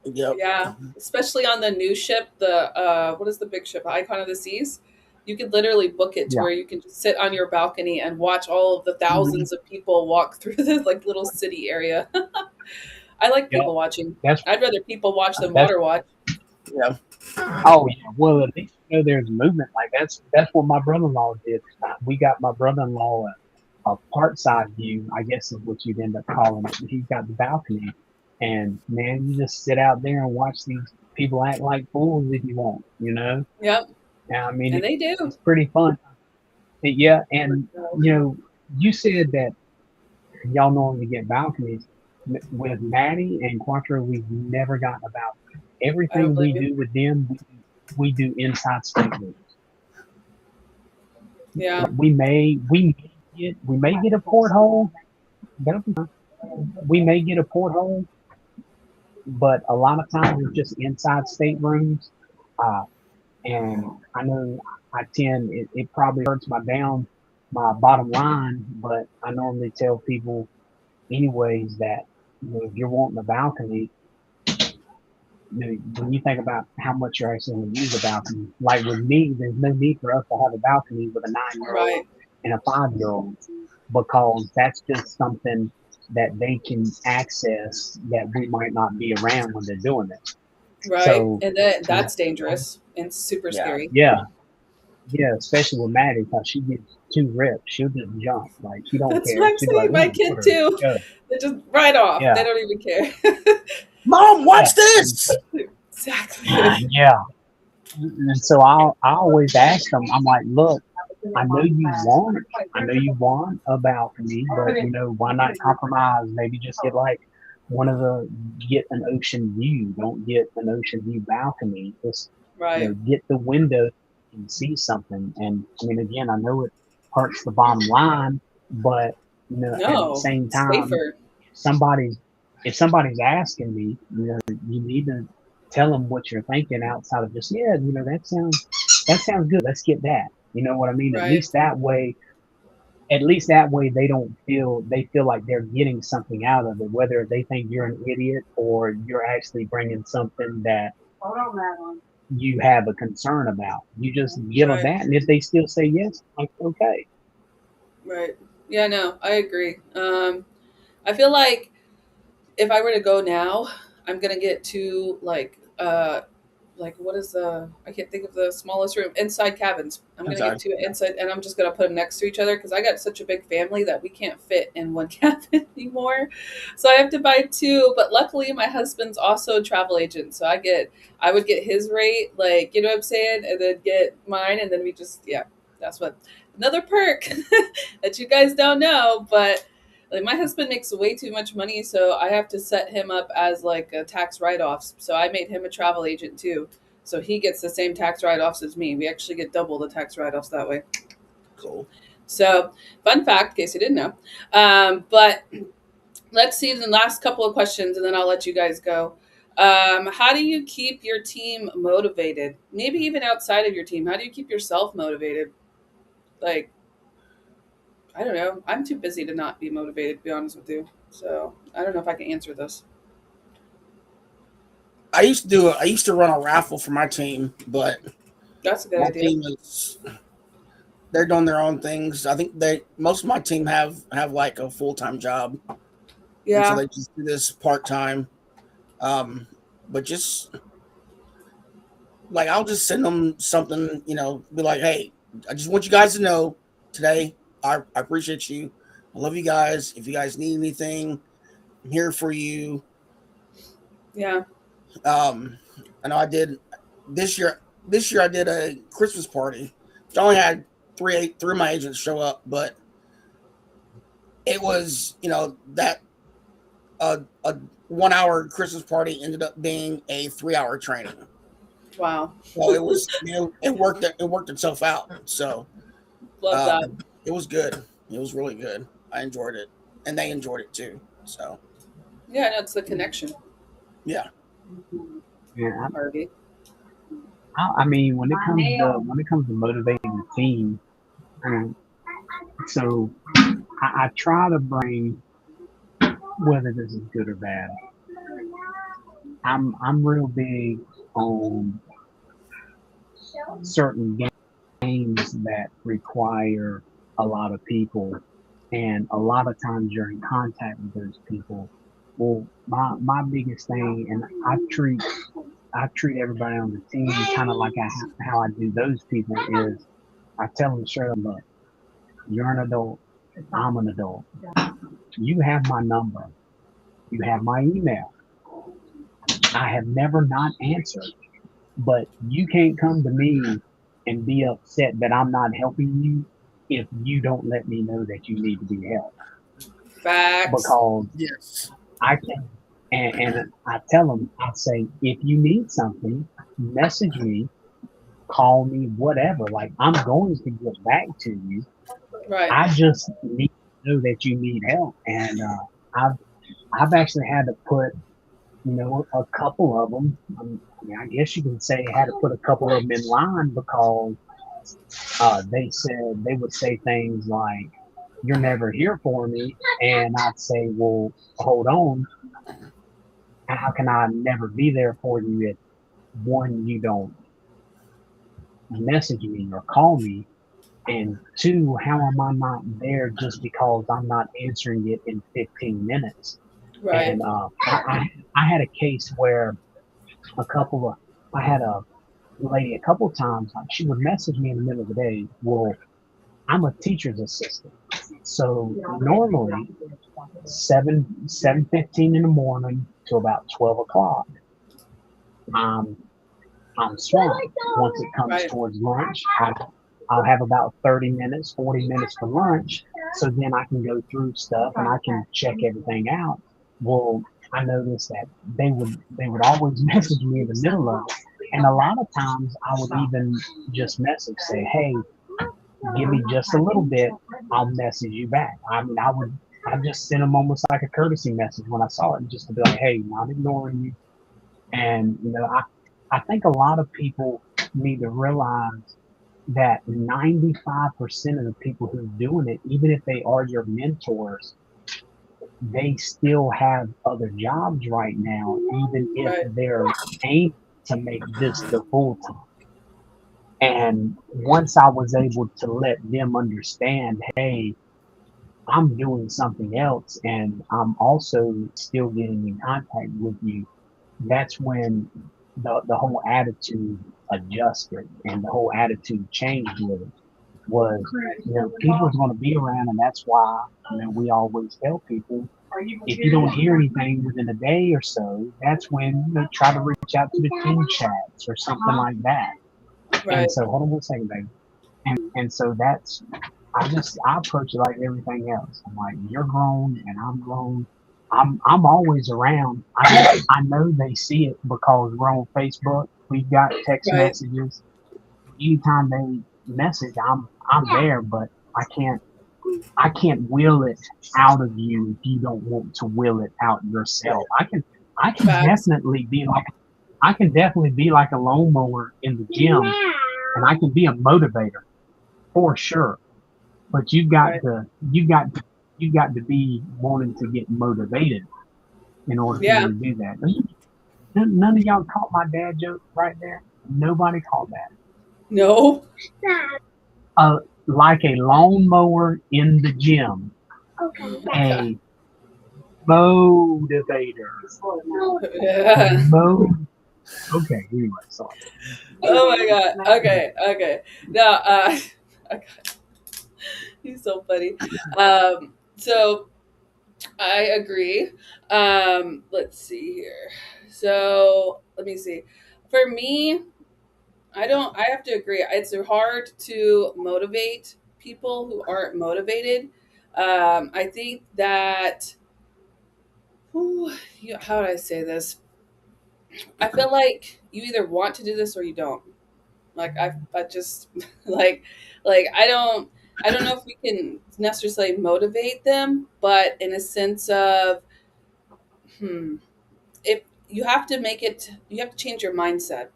Yep. Yeah, especially on the new ship, the what is the big ship, Icon of the Seas? You could literally book it to where you can just sit on your balcony and watch all of the thousands of people walk through this like little city area. I like people watching. I'd rather people watch than water watch. Yeah. Oh yeah. Well, at least there's movement. Like that's what my brother-in-law did. We got my brother-in-law a park side view, I guess is what you'd end up calling it. He's got the balcony, and man, you just sit out there and watch these people act like fools if you want, Yep. Yeah, I mean, and they do. It's pretty fun. Yeah, and you said that y'all normally get balconies. With Maddie and Quattro, we've never gotten a balcony. Everything we do with them, we do inside staterooms. Yeah. We may get a porthole. That'll be fine. We may get a porthole, but a lot of times it's just inside staterooms. Uh, and I know it probably hurts my bottom line, but I normally tell people anyways that, if you're wanting a balcony, when you think about how much you're actually going to use a balcony, like with me, there's no need for us to have a balcony with a 9-year-old Right. and a 5-year-old, because that's just something that they can access that we might not be around when they're doing it. Right. So, and that's dangerous and super scary. Yeah, especially with Maddie, because she gets too ripped, she'll just jump. Like, she don't That's care. what I'm She's saying. like, My "Ooh, kid put her too. in." They're just right off. Yeah. They don't even care. Mom, watch this. Exactly. Yeah. And so I always ask them, I'm like, look, I know you want a balcony, but why not compromise? Maybe just get like get an ocean view. Don't get an ocean view balcony. Just Right. get the window and see something. And I mean, again, I know it hurts the bottom line, but at the same time, safer. if somebody's asking me, you need to tell them what you're thinking outside of just, that sounds good. Let's get that. You know what I mean? Right. At least that way they feel like they're getting something out of it, whether they think you're an idiot or you're actually bringing something that you have a concern about. You just give them that, and if they still say yes, like, okay. Right. Yeah, no, I agree. I feel like if I were to go now, I'm gonna get to like what is I can't think of the smallest room, inside cabins. I'm gonna get to inside, and I'm just gonna put them next to each other because I got such a big family that we can't fit in one cabin anymore. So I have to buy 2. But luckily, my husband's also a travel agent, so I would get his rate, like, you know what I'm saying, and then get mine, and then we just that's what another perk that you guys don't know, but. Like, my husband makes way too much money, so I have to set him up as like a tax write-offs. So I made him a travel agent too. So he gets the same tax write-offs as me. We actually get double the tax write-offs that way. Cool. So, fun fact, in case you didn't know. But let's see the last couple of questions, and then I'll let you guys go. How do you keep your team motivated? Maybe even outside of your team. How do you keep yourself motivated? Like, I don't know. I'm too busy to not be motivated, to be honest with you. So I don't know if I can answer this. I used to run a raffle for my team, but That's a good my idea. team they're doing their own things. I think most of my team have like a full-time job. Yeah. And so they just do this part-time. But just like, I'll just send them something, be like, hey, I just want you guys to know today, I appreciate you. I love you guys. If you guys need anything, I'm here for you. Yeah. I know I did this year. This year I did a Christmas party. I only had three of my agents show up, but it was, that a 1 hour Christmas party ended up being a 3-hour training. Wow. So it was, it worked itself out. So Love that. It was good. It was really good. I enjoyed it, and they enjoyed it too. So yeah, no, it's the connection. Yeah. Yeah. Harvey. I mean, when it comes to motivating the team, so I try to bring, whether this is good or bad, I'm real big on certain games that require a lot of people, and a lot of times you're in contact with those people. Well, my biggest thing, and I treat everybody on the team kind of like how I do those people, is I tell them straight up, look, you're an adult, I'm an adult. You have my number. You have my email. I have never not answered, but you can't come to me and be upset that I'm not helping you if you don't let me know that you need to be helped. Facts. Because Yes. I can, and I tell them, I say, if you need something, message me, call me, whatever. Like, I'm going to get back to you, Right. I just need to know that you need help. And I've I've actually had to put, a couple of them. I mean, I guess you can say I had to put a couple of them in line because they would say things like, "You're never here for me," and I'd say, "Well, hold on. How can I never be there for you if one, you don't message me or call me, and two, how am I not there just because I'm not answering it in 15 minutes?" Right. And I had a case where a couple of I had a lady a couple of times, like, she would message me in the middle of the day. Well, I'm a teacher's assistant, so normally 7:15 in the morning to about 12 o'clock, I'm I'm swamped. Once it comes Right. towards lunch, I'll have about 30 minutes, 40 minutes for lunch, so then I can go through stuff and I can check everything out. Well, I noticed that they would always message me in the middle of it, and a lot of times I would even just message, say, "Hey, give me just a little bit, I'll message you back." I just sent them almost like a courtesy message when I saw it, just to be like, "Hey, not ignoring you." And I think a lot of people need to realize that 95% of the people who are doing it, even if they are your mentors, they still have other jobs right now, even if Right. they're aiming to make this the full time. And once I was able to let them understand, hey, I'm doing something else and I'm also still getting in contact with you, that's when the whole attitude adjusted and the whole attitude changed with it. Was, people's going to be around, and that's why, we always tell people, if you don't hear anything within a day or so, that's when try to reach out to the team chats or something like that. Right. And so, hold on one second, baby. And so that's, I approach it like everything else. I'm like, you're grown and I'm grown. I'm always around. I know they see it because we're on Facebook. We've got text Right. messages. Anytime they message, I'm there, but I can't will it out of you if you don't want to will it out yourself. I can Facts. definitely be like I can definitely be like a lawnmower in the gym, and I can be a motivator for sure. But Right. you got to be wanting to get motivated in order for Yeah. you to do that. None of y'all caught my dad joke right there. Nobody caught that. No. Like a lawnmower in the gym, Okay. a motivator. Yeah. Mo. Okay. Anyway, sorry. Oh my god. Okay. Okay. Now, okay. He's so funny. So I agree. Let's see here. So let me see. For me, I have to agree. It's hard to motivate people who aren't motivated. I think that, how do I say this? I feel like you either want to do this or you don't. Like I just like I don't know if we can necessarily motivate them, but in a sense of, hmm, if you have to make it, you have to change your mindset,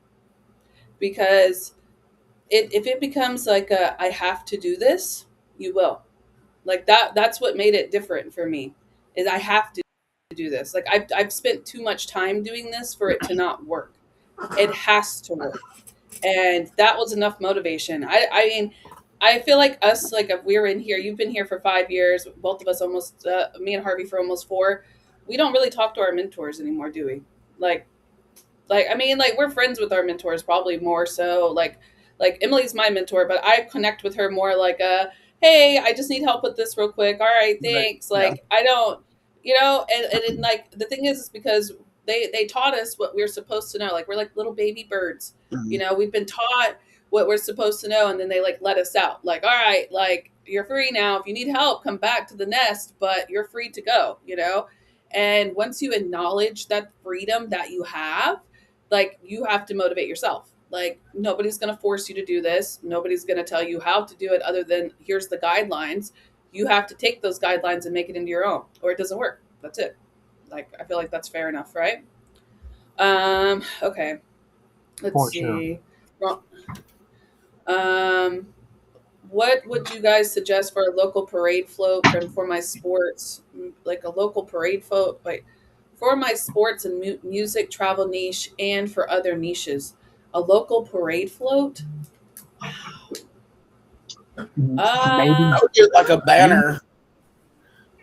because if it becomes like a I have to do this, you will. Like that's what made it different for me, is I have to do this. Like I've spent too much time doing this for it to not work. It has to work. And that was enough motivation. I mean, I feel like us, like if we're in here, you've been here for 5 years, both of us almost, me and Harvey for almost 4. We don't really talk to our mentors anymore, do we? Like, I mean, like we're friends with our mentors, probably more so. Like Emily's my mentor, but I connect with her more like hey, I just need help with this real quick. All right, Right. thanks. Yeah. Like I don't, and like the thing is because they taught us what we're supposed to know. Like we're like little baby birds. Mhm. We've been taught what we're supposed to know, and then they like let us out. Like, all right, like you're free now. If you need help, come back to the nest, but you're free to go. And once you acknowledge that freedom that you have, like you have to motivate yourself. Like, nobody's going to force you to do this. Nobody's going to tell you how to do it other than here's the guidelines. You have to take those guidelines and make it into your own, or it doesn't work. That's it. Like, I feel like that's fair enough, right? Okay. Let's For sure. see. Well, what would you guys suggest for a local parade float and for my sports, like a local parade float, like for my sports and music travel niche and for other niches? A local parade float? Maybe I would get like a banner,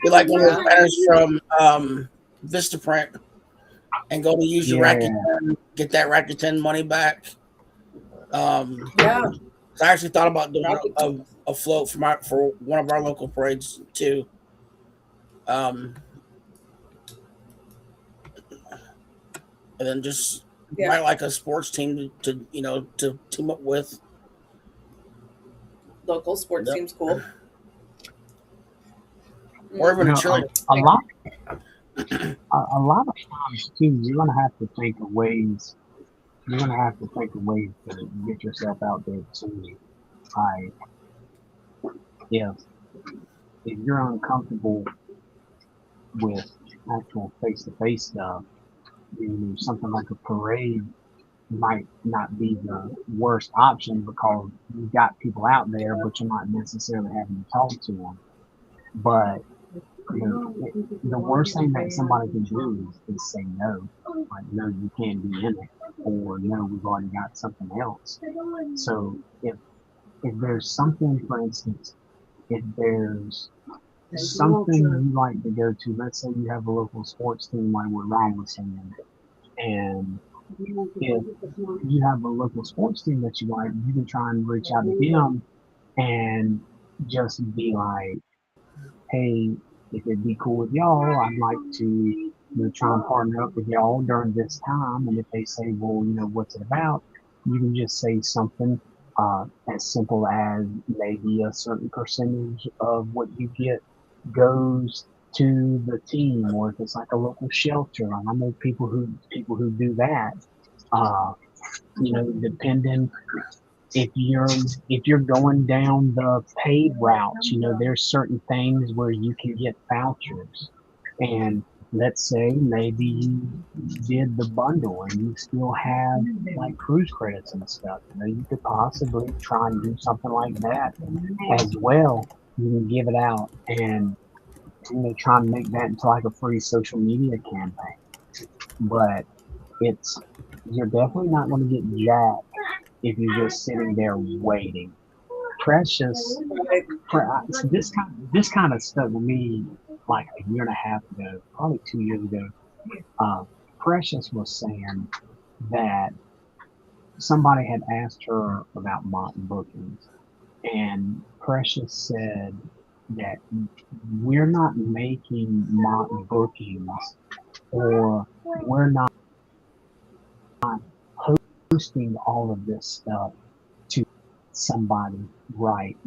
get like one of Yeah. those banners from Vistaprint, and go to use your Yeah. Rakuten, get that Rakuten money back. Yeah. So I actually thought about doing Rakuten. a float for one of our local parades too. Um, and then just Yeah. invite like a sports team to to team up with. Local sports Yep. seems cool. Or even You a know, cheerleader. a lot of times too, you're gonna have to think of ways. You're gonna have to think of ways to get yourself out there too. Like if if you're uncomfortable with actual face to face stuff, something like a parade might not be the worst option because you've got people out there, but you're not necessarily having to talk to them. But the worst thing that somebody can do is say no. Like, no, you can't be in it, or no, we've already got something else. So if there's something, for instance, if there's something you like to go to, let's say you have a local sports team like what Ryan was saying, and if you have a local sports team that you like, you can try and reach out to them and just be like, hey, if it'd be cool with y'all, I'd like to try and partner up with y'all during this time. And if they say, well, what's it about? You can just say something as simple as maybe a certain percentage of what you get goes to the team, or if it's like a local shelter. And I know people who do that. Uh, depending if you're going down the paid routes, there's certain things where you can get vouchers. And let's say maybe you did the bundle and you still have like cruise credits and stuff. You could possibly try and do something like that as well. You can give it out and try and make that into like a free social media campaign. But you're definitely not going to get jacked if you're just sitting there waiting. Precious, this kind of stuck with me like a year and a half ago, probably 2 years ago. Precious was saying that somebody had asked her about mock bookings, and Precious said that we're not making mock bookings, or we're not posting all of this stuff to somebody, right?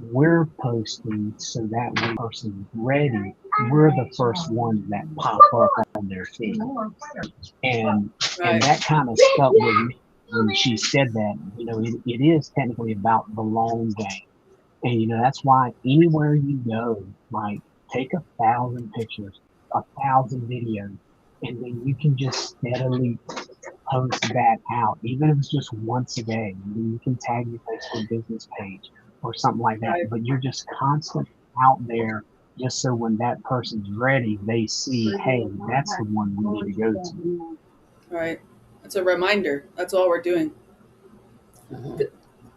We're posting so that when the person's ready, we're the first ones that pop up on their feed. And Right. that kind of stuck with me when she said that. It is technically about the long game. And that's why anywhere you go, like, take 1,000 pictures, 1,000 videos, and then you can just steadily post that out, even if it's just once a day. You can tag your Facebook business page or something like that. Right. But you're just constantly out there, just so when that person's ready, they see, hey, that's the one we need to go to. Right. It's a reminder. That's all we're doing. Mhm.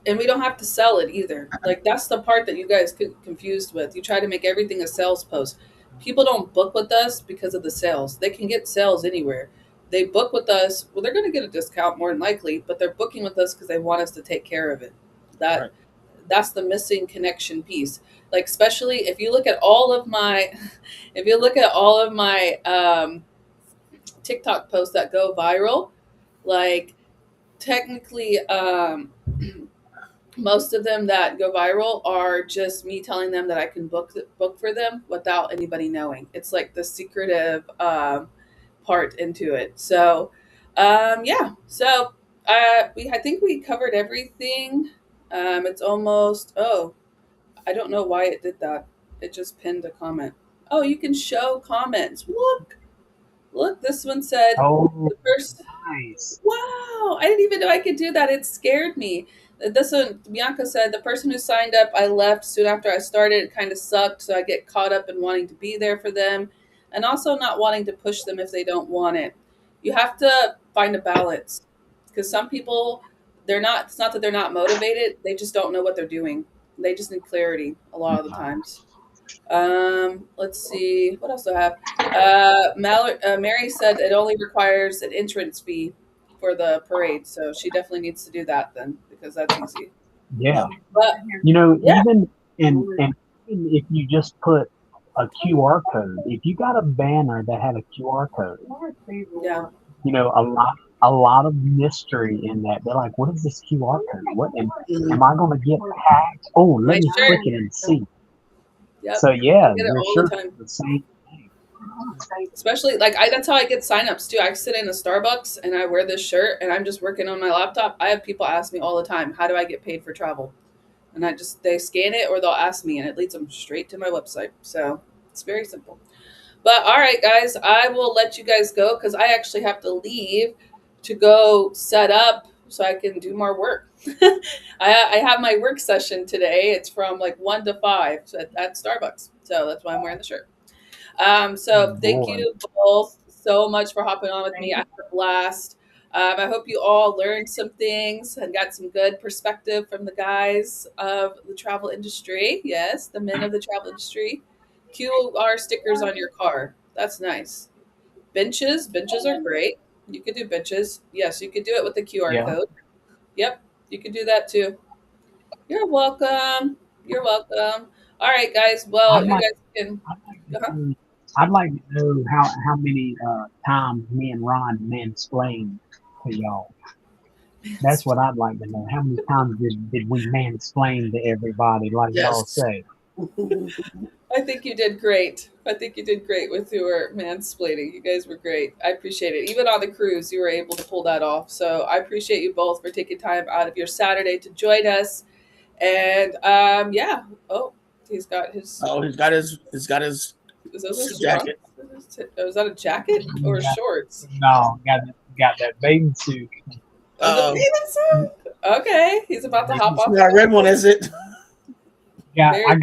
And we don't have to sell it either. Like, that's the part that you guys get confused with. You try to make everything a sales post. People don't book with us because of the sales. They can get sales anywhere. They book with us. Well, they're going to get a discount more than likely, but they're booking with us because they want us to take care of it. Right. That's the missing connection piece. Like, especially if you look at all of my, if you look at all of my TikTok posts that go viral, like, technically, most of them that go viral are just me telling them that I can book for them without anybody knowing. It's like the secretive part into it. So, yeah. So I think we covered everything. It's almost. Oh, I don't know why it did that. It just pinned a comment. Oh, you can show comments. Look. This one said Oh, the first. nice. Wow, I didn't even know I could do that. It scared me. This one, Bianca said, the person who signed up, I left soon after I started. It kind of sucked, so I get caught up in wanting to be there for them and also not wanting to push them if they don't want it. You have to find a balance because some people, it's not that they're not motivated, they just don't know what they're doing. They just need clarity a lot of the times. Let's see. What else do I have? Mary said it only requires an entrance fee for the parade, so she definitely needs to do that then because that's easy. Yeah. But yeah, Even and even if you just put a QR code, if you got a banner that had a QR code, yeah, a lot of mystery in that. They're like, what is this QR code? What am I going to get hacked? Oh, let me sure. click it and see. Yep. So yeah, I get it you're all sure the time. the same. Especially that's how I get signups too. I sit in a Starbucks and I wear this shirt and I'm just working on my laptop. I have people ask me all the time, how do I get paid for travel? And they scan it or they'll ask me and it leads them straight to my website. So it's very simple. But all right, guys, I will let you guys go because I actually have to leave to go set up so I can do more work. I have my work session today. It's from like 1 to 5 at Starbucks. So that's why I'm wearing the shirt. So thank you both so much for hopping on with me. I had a blast. I hope you all learned some things and got some good perspective from the guys of the travel industry. Yes, the men of the travel industry. QR stickers on your car. That's nice. Benches are great. You could do benches. Yes, you could do it with the QR code. Yep, you could do that too. You're welcome. You're welcome. All right, guys. Well, you guys can. I'd like to know how many times me and Ron mansplained to y'all. That's what I'd like to know. How many times did we mansplain to everybody, like y'all say? I think you did great. I think you did great with your mansplaining. You guys were great. I appreciate it. Even on the cruise, you were able to pull that off. So I appreciate you both for taking time out of your Saturday to join us. And yeah. Oh, he's got his. Oh, he's got his. Is those his jacket? Is that a jacket or shorts? No, got that bathing suit. The bathing suit. Okay, he's about to hop off. That red one, is it? Yeah, I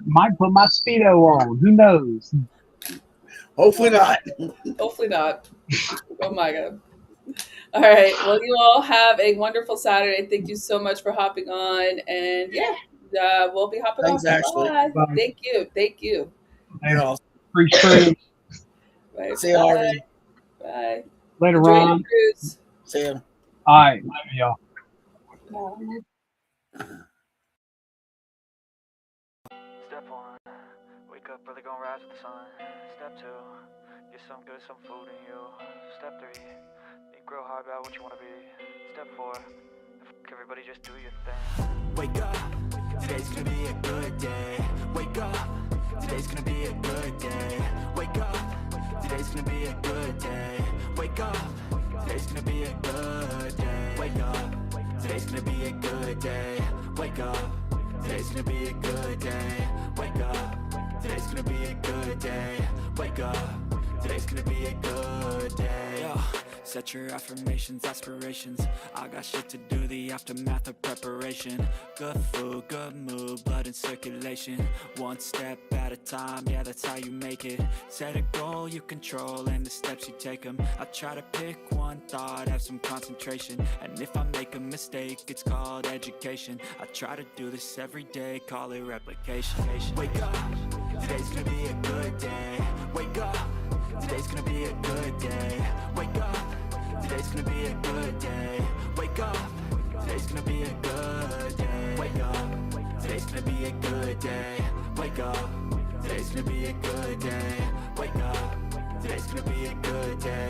might put my Speedo on. Who knows? Hopefully not. Hopefully not. Oh my God. All right. Well, you all have a wonderful Saturday. Thank you so much for hopping on. And yeah, we'll be hopping on. Bye. Thank you. Thank you. Appreciate Bye. See you, Harvey. Bye. Later, Enjoy Ron. your cruise. See you. All right. Love y'all. Step 1, wake up early, gonna rise with the sun. Step 2, get some good, some food in you. Step 3, think real hard about what you wanna be. Step 4, everybody just do your thing. Wake up, today's gonna be a good day. Wake up, today's gonna be a good day. Wake up, today's gonna be a good day. Wake up, today's gonna be a good day. Wake up, today's gonna be a good day. Wake up, today's gonna be a good day. Wake up, today's gonna be a good day. Wake up, today's gonna be a good day. Yo, set your affirmations, aspirations. I got shit to do, the aftermath of preparation. Good food, good mood, blood in circulation. One step at a time, yeah, that's how you make it. Set a goal you control and the steps you take them. I try to pick one thought, have some concentration. And if I make a mistake, it's called education. I try to do this every day, call it replication. Wake up, today's gonna be a good day. Wake up, today's gonna be a good day. Wake up, today's gonna be a good day. Wake up, today's gonna be a good day. Wake up, today's gonna be a good day. Wake up, today's gonna be a good day. Wake up, today's gonna be a good day.